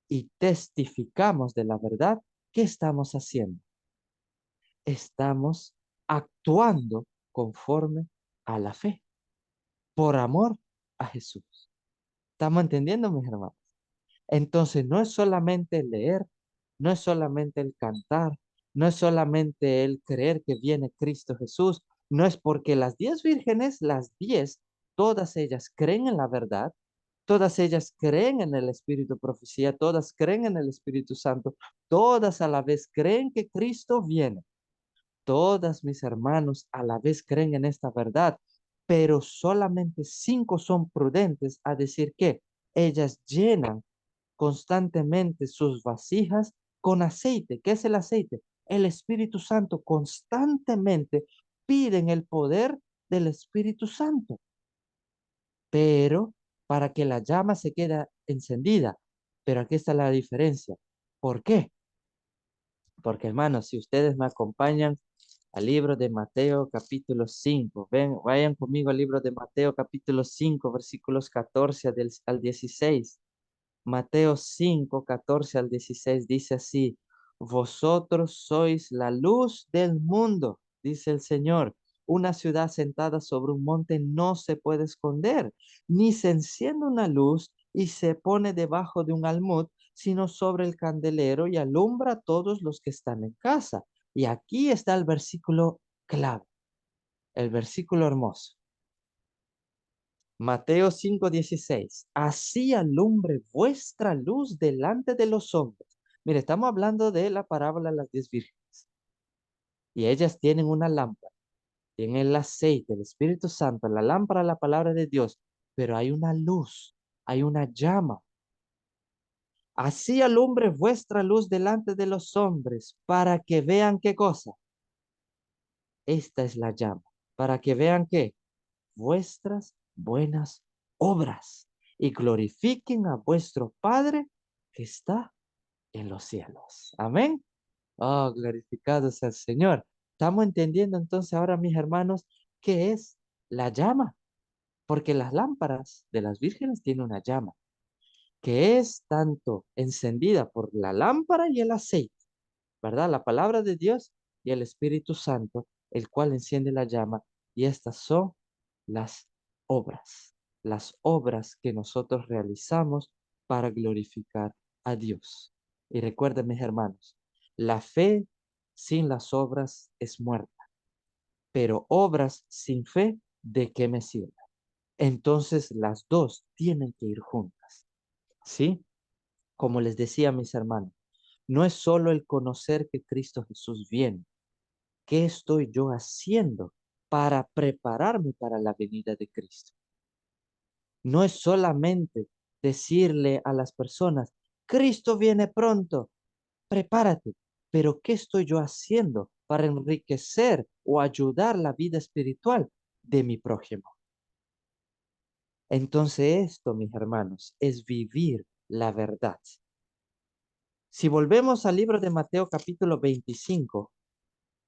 y testificamos de la verdad, ¿qué estamos haciendo? Estamos actuando conforme a la fe, por amor a Jesús. ¿Estamos entendiendo, mis hermanos? Entonces, no es solamente el leer, no es solamente el cantar, no es solamente el creer que viene Cristo Jesús, no es porque las 10 vírgenes, las 10, todas ellas creen en la verdad, todas ellas creen en el Espíritu de profecía, todas creen en el Espíritu Santo, todas a la vez creen que Cristo viene. Todas mis hermanos a la vez creen en esta verdad, pero solamente 5 son prudentes a decir que ellas llenan constantemente sus vasijas con aceite. ¿Qué es el aceite? El Espíritu Santo. Constantemente piden el poder del Espíritu Santo, pero para que la llama se quede encendida. Pero aquí está la diferencia. ¿Por qué? Porque hermanos, si ustedes me acompañan al libro de Mateo capítulo 5, ven, vayan conmigo al libro de Mateo capítulo 5, versículos 14 al 16. Mateo 5, 14 al 16 dice así: vosotros sois la luz del mundo, dice el Señor. Una ciudad sentada sobre un monte no se puede esconder, ni se enciende una luz y se pone debajo de un almud, sino sobre el candelero y alumbra a todos los que están en casa. Y aquí está el versículo clave, el versículo hermoso. Mateo 5:16, así alumbre vuestra luz delante de los hombres. Mire, estamos hablando de la parábola de las 10 vírgenes. Y ellas tienen una lámpara, tienen el aceite, el Espíritu Santo, la lámpara, la palabra de Dios, pero hay una luz, hay una llama. Así alumbre vuestra luz delante de los hombres, para que vean qué cosa. Esta es la llama, para que vean qué, vuestras buenas obras y glorifiquen a vuestro Padre que está en los cielos. Amén. Oh, glorificado sea el Señor. Estamos entendiendo entonces ahora, mis hermanos, qué es la llama, porque las lámparas de las vírgenes tienen una llama que es tanto encendida por la lámpara y el aceite, ¿verdad? La palabra de Dios y el Espíritu Santo, el cual enciende la llama, y estas son las las obras que nosotros realizamos para glorificar a Dios. Y recuerden, mis hermanos, la fe sin las obras es muerta, pero obras sin fe, ¿de qué me sirve? Entonces las dos tienen que ir juntas, ¿sí? Como les decía a mis hermanos, no es solo el conocer que Cristo Jesús viene. ¿Qué estoy yo haciendo para prepararme para la venida de Cristo? No es solamente decirle a las personas, Cristo viene pronto, prepárate, pero ¿qué estoy yo haciendo para enriquecer o ayudar la vida espiritual de mi prójimo? Entonces esto, mis hermanos, es vivir la verdad. Si volvemos al libro de Mateo capítulo 25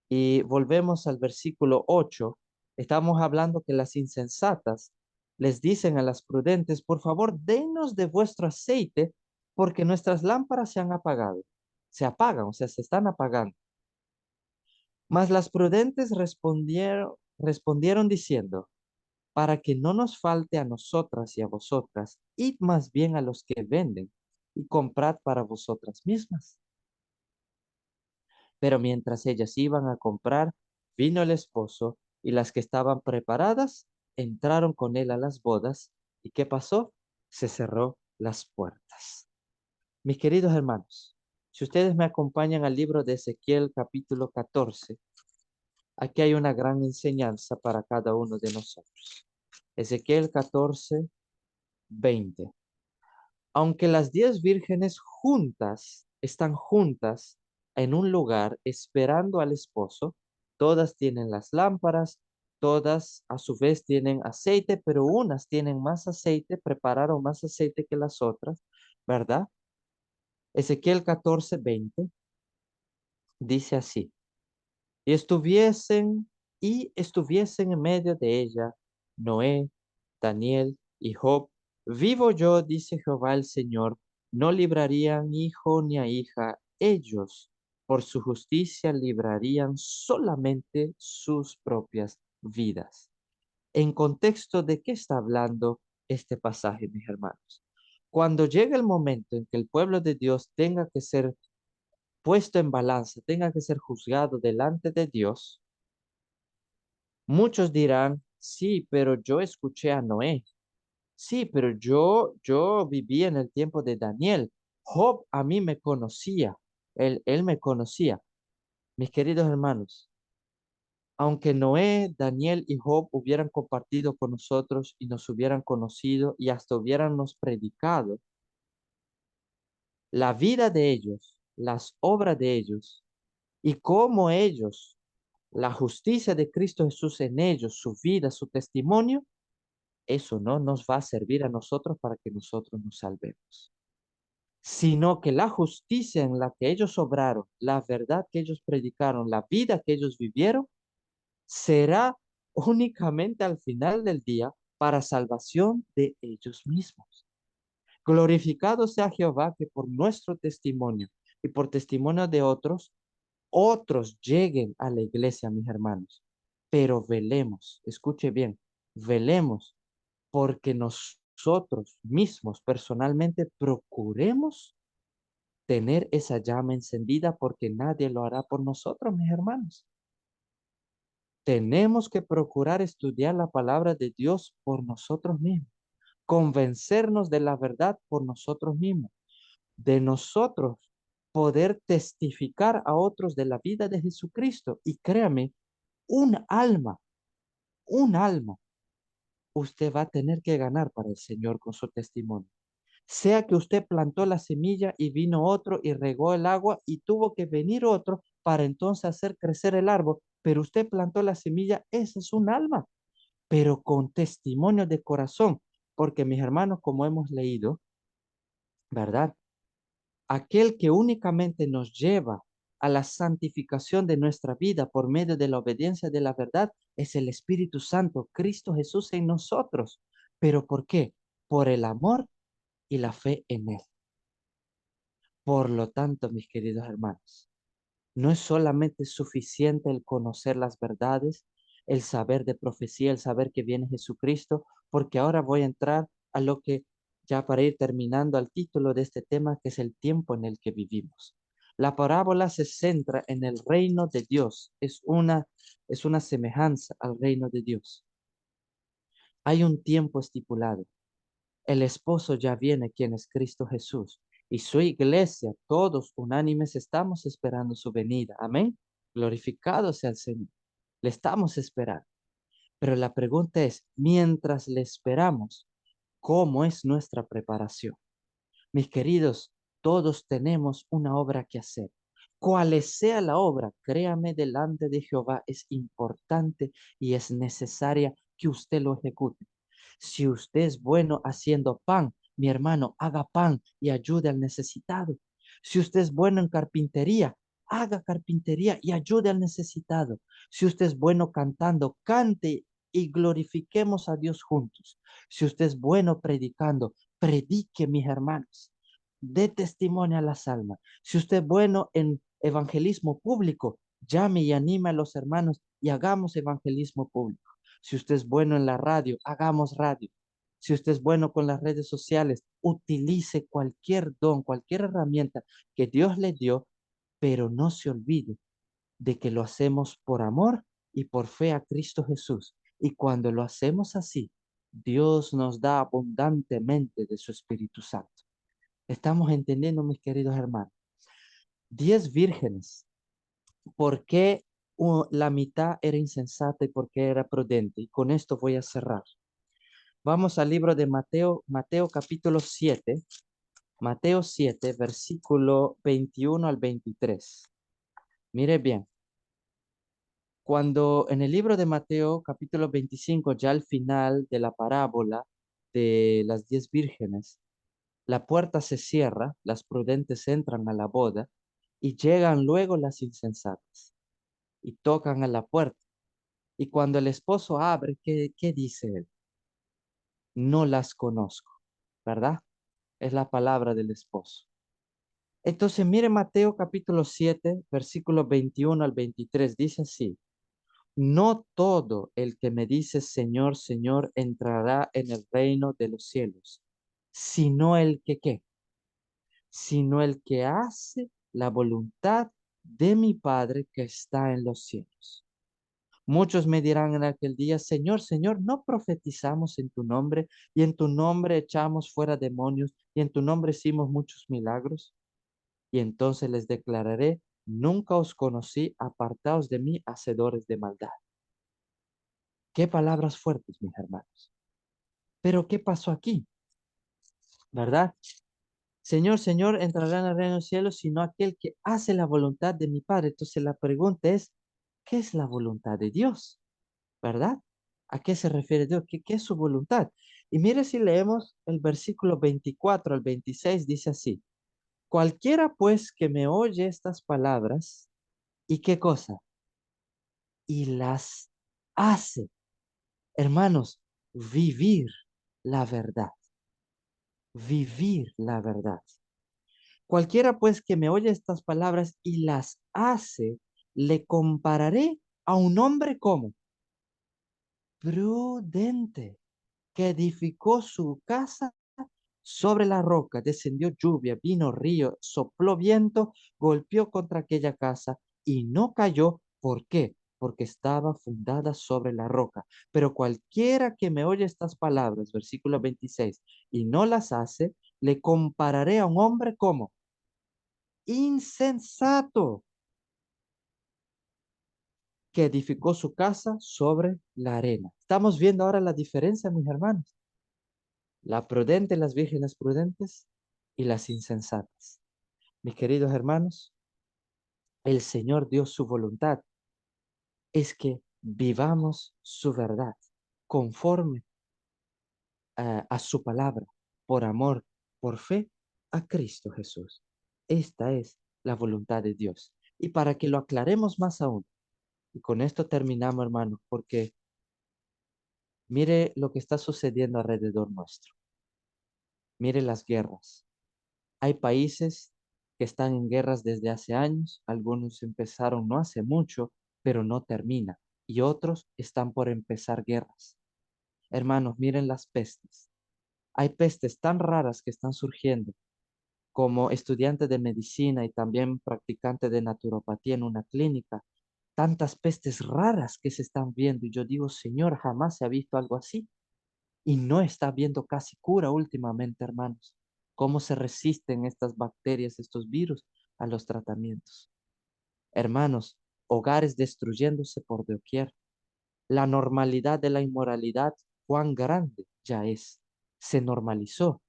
y volvemos al versículo 8, estamos hablando que las insensatas les dicen a las prudentes, por favor, denos de vuestro aceite, porque nuestras lámparas se han apagado. Se apagan, o sea, se están apagando. Mas las prudentes respondieron diciendo, para que no nos falte a nosotras y a vosotras, id más bien a los que venden y comprad para vosotras mismas. Pero mientras ellas iban a comprar, vino el esposo, y las que estaban preparadas entraron con él a las bodas. ¿Y qué pasó? se cerró las puertas. Mis queridos hermanos, si ustedes me acompañan al libro de Ezequiel capítulo 14, aquí hay una gran enseñanza para cada uno de nosotros. Ezequiel 14, 20. Aunque las 10 vírgenes están juntas en un lugar esperando al esposo, todas tienen las lámparas, todas a su vez tienen aceite, pero unas tienen más aceite, prepararon más aceite que las otras, ¿verdad? Ezequiel 14, 20 dice así: y estuviesen en medio de ella Noé, Daniel y Job. Vivo yo, dice Jehová el Señor, no librarían hijo ni a hija, ellos por su justicia librarían solamente sus propias vidas. ¿En contexto de qué está hablando este pasaje, mis hermanos? Cuando llegue el momento en que el pueblo de Dios tenga que ser puesto en balanza, tenga que ser juzgado delante de Dios, muchos dirán: sí, pero yo escuché a Noé. Sí, pero yo viví en el tiempo de Daniel. Job a mí me conocía. Él me conocía. Mis queridos hermanos, aunque Noé, Daniel y Job hubieran compartido con nosotros y nos hubieran conocido y hasta hubieran nos predicado, la vida de ellos, las obras de ellos y cómo ellos, la justicia de Cristo Jesús en ellos, su vida, su testimonio, eso no nos va a servir a nosotros para que nosotros nos salvemos, sino que la justicia en la que ellos obraron, la verdad que ellos predicaron, la vida que ellos vivieron, será únicamente al final del día para salvación de ellos mismos. Glorificado sea Jehová, que por nuestro testimonio y por testimonio de otros lleguen a la iglesia, mis hermanos. Pero velemos, escuche bien, velemos porque nosotros mismos personalmente procuremos tener esa llama encendida, porque nadie lo hará por nosotros, mis hermanos. Tenemos que procurar estudiar la palabra de Dios por nosotros mismos, convencernos de la verdad por nosotros mismos, de nosotros poder testificar a otros de la vida de Jesucristo. Y créame, un alma, un alma, usted va a tener que ganar para el Señor con su testimonio. Sea que usted plantó la semilla y vino otro y regó el agua y tuvo que venir otro para entonces hacer crecer el árbol, pero usted plantó la semilla, esa es un alma, pero con testimonio de corazón, porque mis hermanos, como hemos leído, ¿verdad? Aquel que únicamente nos lleva a la santificación de nuestra vida por medio de la obediencia de la verdad es el Espíritu Santo, Cristo Jesús en nosotros. ¿Pero por qué? Por el amor y la fe en Él. Por lo tanto, mis queridos hermanos, no es solamente suficiente el conocer las verdades, el saber de profecía, el saber que viene Jesucristo, porque ahora voy a entrar a lo que, ya para ir terminando, al título de este tema, que es el tiempo en el que vivimos. La parábola se centra en el reino de Dios, es una semejanza al reino de Dios. Hay un tiempo estipulado. El esposo ya viene, quien es Cristo Jesús, y su iglesia, todos unánimes, estamos esperando su venida. Amén. Glorificado sea el Señor. Le estamos esperando. Pero la pregunta es, mientras le esperamos, ¿cómo es nuestra preparación? Mis queridos, todos tenemos una obra que hacer. Cual sea la obra, créame, delante de Jehová es importante y es necesaria que usted lo ejecute. Si usted es bueno haciendo pan, mi hermano, haga pan y ayude al necesitado. Si usted es bueno en carpintería, haga carpintería y ayude al necesitado. Si usted es bueno cantando, cante y glorifiquemos a Dios juntos. Si usted es bueno predicando, predique, mis hermanos. Dé testimonio a las almas. Si usted es bueno en evangelismo público, llame y anime a los hermanos y hagamos evangelismo público. Si usted es bueno en la radio, hagamos radio. Si usted es bueno con las redes sociales, utilice cualquier don, cualquier herramienta que Dios le dio, pero no se olvide de que lo hacemos por amor y por fe a Cristo Jesús. Y cuando lo hacemos así, Dios nos da abundantemente de su Espíritu Santo. ¿Estamos entendiendo, mis queridos hermanos? 10 vírgenes. ¿Por qué la mitad era insensata y por qué era prudente? Y con esto voy a cerrar. Vamos al libro de Mateo, Mateo capítulo 7. Mateo 7, versículo 21 al 23. Mire bien. Cuando en el libro de Mateo, capítulo 25, ya al final de la parábola de las 10 vírgenes, la puerta se cierra, las prudentes entran a la boda y llegan luego las insensatas y tocan a la puerta. Y cuando el esposo abre, ¿qué dice él? No las conozco, ¿verdad? Es la palabra del esposo. Entonces, mire Mateo capítulo 7, versículos 21 al 23, dice así. No todo el que me dice Señor, Señor, entrará en el reino de los cielos, sino el que, ¿qué? Sino el que hace la voluntad de mi Padre que está en los cielos. Muchos me dirán en aquel día, Señor, Señor, ¿no profetizamos en tu nombre y en tu nombre echamos fuera demonios y en tu nombre hicimos muchos milagros? Y entonces les declararé, nunca os conocí, apartaos de mí, hacedores de maldad. Qué palabras fuertes, mis hermanos. Pero ¿qué pasó aquí? ¿Verdad? Señor, Señor, entrará en el reino de los cielos, sino aquel que hace la voluntad de mi Padre. Entonces la pregunta es, ¿qué es la voluntad de Dios? ¿Verdad? ¿A qué se refiere Dios? ¿Qué es su voluntad? Y mire si leemos el versículo 24 al 26, dice así. Cualquiera pues que me oye estas palabras, ¿y qué cosa? Y las hace. Hermanos, vivir la verdad. Vivir la verdad. Cualquiera pues que me oye estas palabras y las hace, le compararé a un hombre como prudente, que edificó su casa sobre la roca. Descendió lluvia, vino río, sopló viento, golpeó contra aquella casa y no cayó. ¿Por qué? Porque estaba fundada sobre la roca. Pero cualquiera que me oye estas palabras, versículo 26, y no las hace, le compararé a un hombre como insensato, que edificó su casa sobre la arena. Estamos viendo ahora la diferencia, mis hermanos. La prudente, las vírgenes prudentes y las insensatas. Mis queridos hermanos, el Señor dio su voluntad. Es que vivamos su verdad conforme a su palabra, por amor, por fe a Cristo Jesús. Esta es la voluntad de Dios. Y para que lo aclaremos más aún, y con esto terminamos, hermanos, porque mire lo que está sucediendo alrededor nuestro. Mire las guerras. Hay países que están en guerras desde hace años, algunos empezaron no hace mucho, pero no termina, y otros están por empezar guerras. Hermanos, miren las pestes. Hay pestes tan raras que están surgiendo. Como estudiante de medicina y también practicante de naturopatía en una clínica, tantas pestes raras que se están viendo. Y yo digo, Señor, jamás se ha visto algo así. Y no está viendo casi cura últimamente, hermanos. ¿Cómo se resisten estas bacterias, estos virus a los tratamientos? Hermanos, hogares destruyéndose por doquier. La normalidad de la inmoralidad, cuán grande ya es. Se normalizó.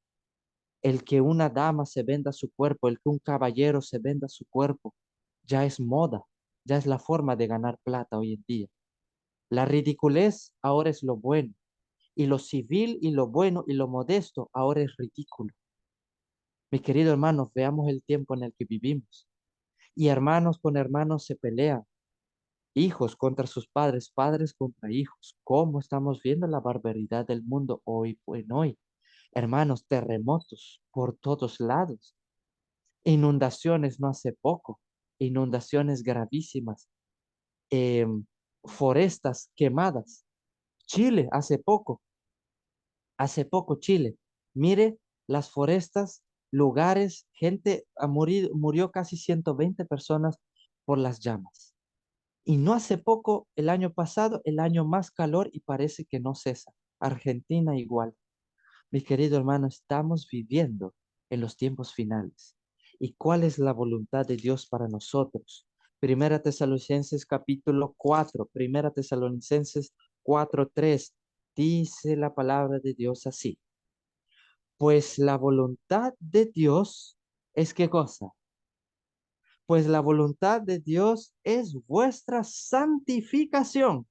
El que una dama se venda su cuerpo, el que un caballero se venda su cuerpo, ya es moda, ya es la forma de ganar plata hoy en día. La ridiculez ahora es lo bueno, y lo civil y lo bueno y lo modesto ahora es ridículo. Mis queridos hermanos, veamos el tiempo en el que vivimos. Y hermanos con hermanos se pelean, hijos contra sus padres, padres contra hijos. ¿Cómo estamos viendo la barbaridad del mundo hoy en hoy? Hermanos, terremotos por todos lados. Inundaciones no hace poco, inundaciones gravísimas, forestas quemadas. Chile hace poco Chile. Mire las forestas, lugares, gente murió casi 120 personas por las llamas. Y no hace poco, el año pasado, el año más calor y parece que no cesa. Argentina igual. Mis queridos hermanos, estamos viviendo en los tiempos finales. ¿Y cuál es la voluntad de Dios para nosotros? Primera Tesalonicenses capítulo 4, Primera Tesalonicenses 4:3, dice la palabra de Dios así. Pues la voluntad de Dios es ¿qué cosa? Pues la voluntad de Dios es vuestra santificación,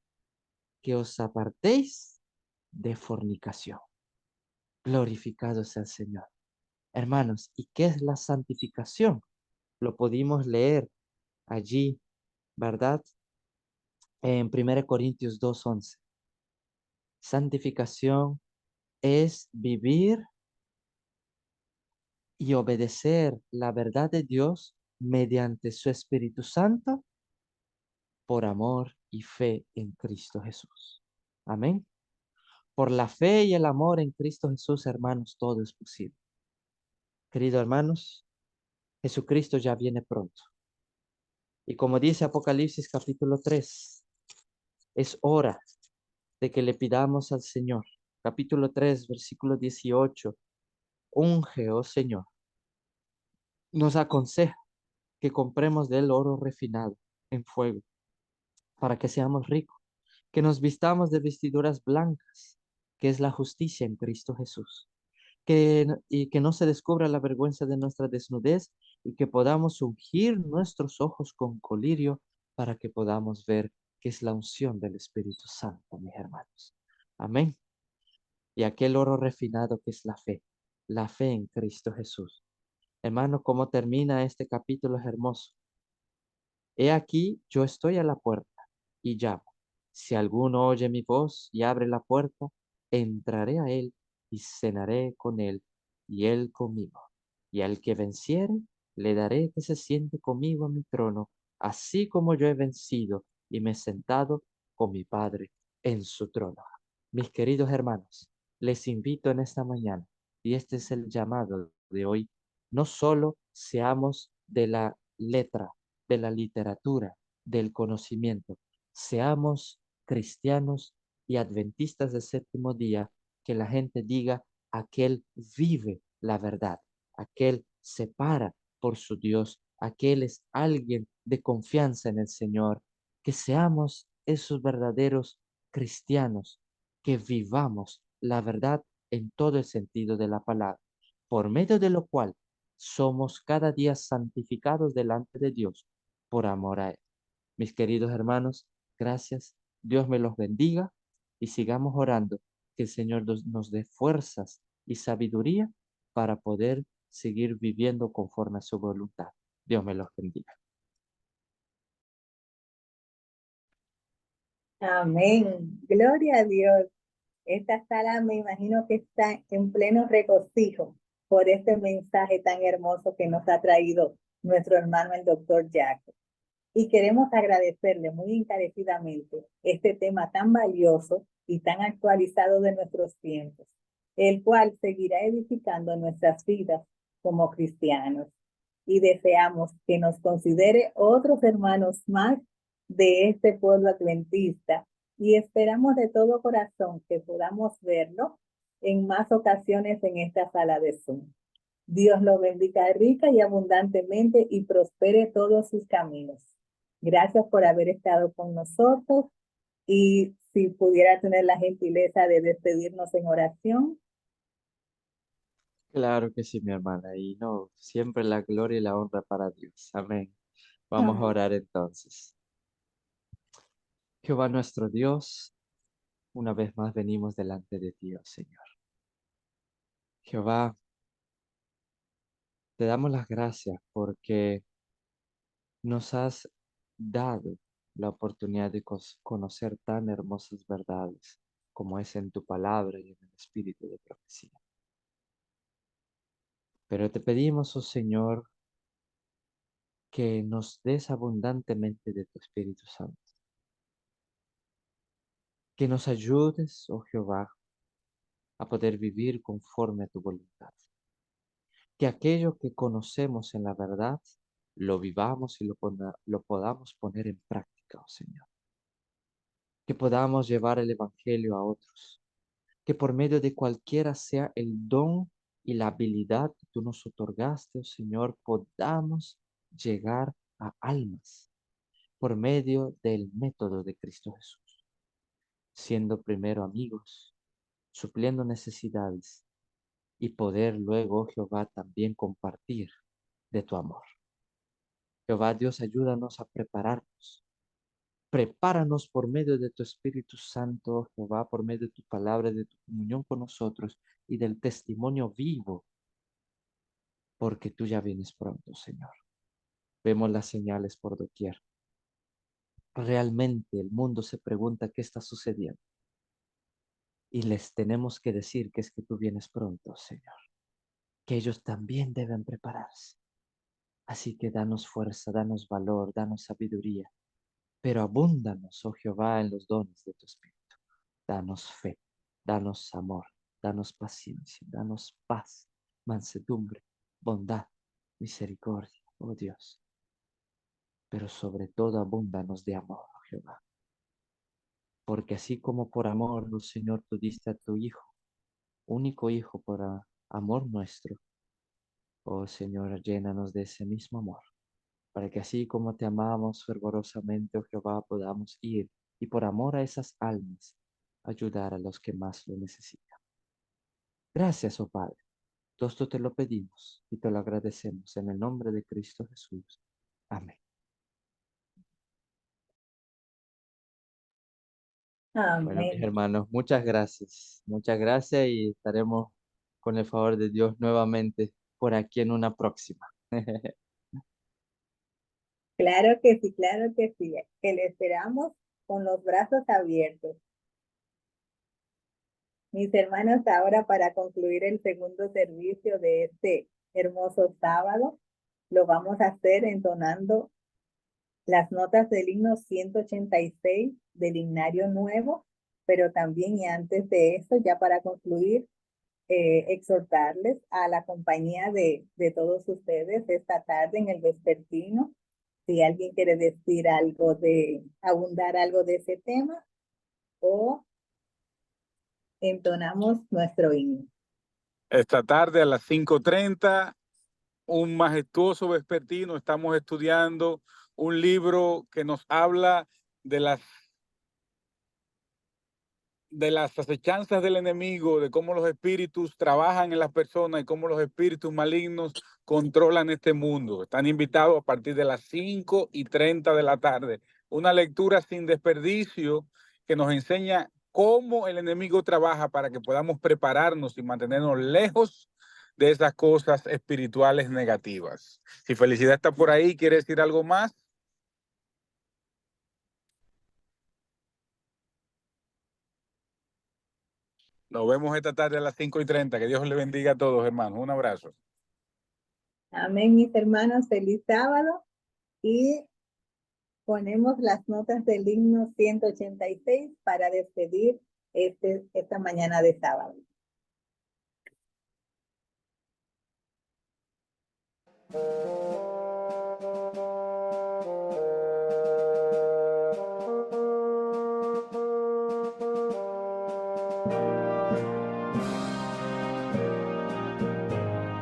que os apartéis de fornicación. Glorificado sea el Señor. Hermanos, ¿y qué es la santificación? Lo pudimos leer allí, ¿verdad? En 1 Corintios 2:11. Santificación es vivir y obedecer la verdad de Dios mediante su Espíritu Santo por amor y fe en Cristo Jesús. Amén. Por la fe y el amor en Cristo Jesús, hermanos, todo es posible. Queridos hermanos, Jesucristo ya viene pronto. Y como dice Apocalipsis capítulo 3, es hora de que le pidamos al Señor. Capítulo 3, versículo 18. Unge, oh Señor. Nos aconseja que compremos de él oro refinado en fuego para que seamos ricos, que nos vistamos de vestiduras blancas, que es la justicia en Cristo Jesús, y que no se descubra la vergüenza de nuestra desnudez y que podamos ungir nuestros ojos con colirio para que podamos ver que es la unción del Espíritu Santo, mis hermanos. Amén. Y aquel oro refinado que es la fe en Cristo Jesús. Hermano, ¿cómo termina este capítulo? Es hermoso. He aquí, yo estoy a la puerta y llamo. Si alguno oye mi voz y abre la puerta, entraré a él y cenaré con él y él conmigo. Y al que venciere, le daré que se siente conmigo a mi trono, así como yo he vencido y me he sentado con mi Padre en su trono. Mis queridos hermanos, les invito en esta mañana, y este es el llamado de hoy, no solo seamos de la letra, de la literatura, del conocimiento, seamos cristianos y adventistas del séptimo día, que la gente diga, aquel vive la verdad, aquel se para por su Dios, aquel es alguien de confianza en el Señor, que seamos esos verdaderos cristianos, que vivamos la verdad en todo el sentido de la palabra, por medio de lo cual somos cada día santificados delante de Dios por amor a Él. Mis queridos hermanos, gracias. Dios me los bendiga y sigamos orando que el Señor nos dé fuerzas y sabiduría para poder seguir viviendo conforme a su voluntad. Dios me los bendiga. Amén. Gloria a Dios. Esta sala me imagino que está en pleno regocijo por este mensaje tan hermoso que nos ha traído nuestro hermano el doctor Jacob. Y queremos agradecerle muy encarecidamente este tema tan valioso y tan actualizado de nuestros tiempos, el cual seguirá edificando nuestras vidas como cristianos. Y deseamos que nos considere otros hermanos más de este pueblo adventista y esperamos de todo corazón que podamos verlo en más ocasiones en esta sala de Zoom. Dios lo bendiga rica y abundantemente y prospere todos sus caminos. Gracias por haber estado con nosotros y si pudiera tener la gentileza de despedirnos en oración. Claro que sí, mi hermana. Y no, siempre la gloria y la honra para Dios. Amén. Vamos a Amén. orar entonces. Jehová nuestro Dios, una vez más venimos delante de ti, oh Señor. Jehová, te damos las gracias porque nos has dado la oportunidad de conocer tan hermosas verdades como es en tu palabra y en el espíritu de profecía. Pero te pedimos, oh Señor, que nos des abundantemente de tu Espíritu Santo. Que nos ayudes, oh Jehová, a poder vivir conforme a tu voluntad. Que aquello que conocemos en la verdad, lo vivamos y lo podamos poner en práctica, oh Señor. Que podamos llevar el Evangelio a otros. que por medio de cualquiera sea el don y la habilidad que tú nos otorgaste, oh Señor, podamos llegar a almas por medio del método de Cristo Jesús, siendo primero amigos, supliendo necesidades y poder luego, Jehová, también compartir de tu amor. Jehová Dios, ayúdanos a prepararnos. Prepáranos por medio de tu Espíritu Santo, Jehová, por medio de tu palabra, de tu comunión con nosotros y del testimonio vivo, porque tú ya vienes pronto, Señor. Vemos las señales por doquier. Realmente el mundo se pregunta qué está sucediendo. Y les tenemos que decir que es que tú vienes pronto, Señor. Que ellos también deben prepararse. Así que danos fuerza, danos valor, danos sabiduría. Pero abúndanos, oh Jehová, en los dones de tu Espíritu. Danos fe, danos amor, danos paciencia, danos paz, mansedumbre, bondad, misericordia, oh Dios. Pero sobre todo abúndanos de amor, oh Jehová. Porque así como por amor, oh Señor, tú diste a tu Hijo, único Hijo por amor nuestro, oh Señor, llénanos de ese mismo amor, para que así como te amamos fervorosamente, oh Jehová, podamos ir y por amor a esas almas, ayudar a los que más lo necesitan. Gracias, oh Padre. Todo esto te lo pedimos y te lo agradecemos en el nombre de Cristo Jesús. Amén. Bueno, mis Amén. hermanos, muchas gracias. Muchas gracias y estaremos con el favor de Dios nuevamente por aquí en una próxima. Claro que sí, que le esperamos con los brazos abiertos. Mis hermanos, ahora para concluir el segundo servicio de este hermoso sábado, lo vamos a hacer entonando las notas del himno 186 del Himnario Nuevo, pero también y antes de eso, ya para concluir, exhortarles a la compañía de todos ustedes esta tarde en el vespertino. Si alguien quiere decir algo abundar algo de ese tema, o entonamos nuestro himno. Esta tarde a las 5:30, un majestuoso vespertino. Estamos estudiando un libro que nos habla de las acechanzas del enemigo, de cómo los espíritus trabajan en las personas y cómo los espíritus malignos controlan este mundo. Están invitados a partir de las 5:30 de la tarde. Una lectura sin desperdicio que nos enseña cómo el enemigo trabaja para que podamos prepararnos y mantenernos lejos de esas cosas espirituales negativas. Si Felicidad está por ahí, ¿quiere decir algo más? Nos vemos esta tarde a las 5:30. Que Dios le bendiga a todos, hermanos. Un abrazo. Amén, mis hermanos, feliz sábado, y ponemos las notas del himno 186 para despedir esta mañana de sábado.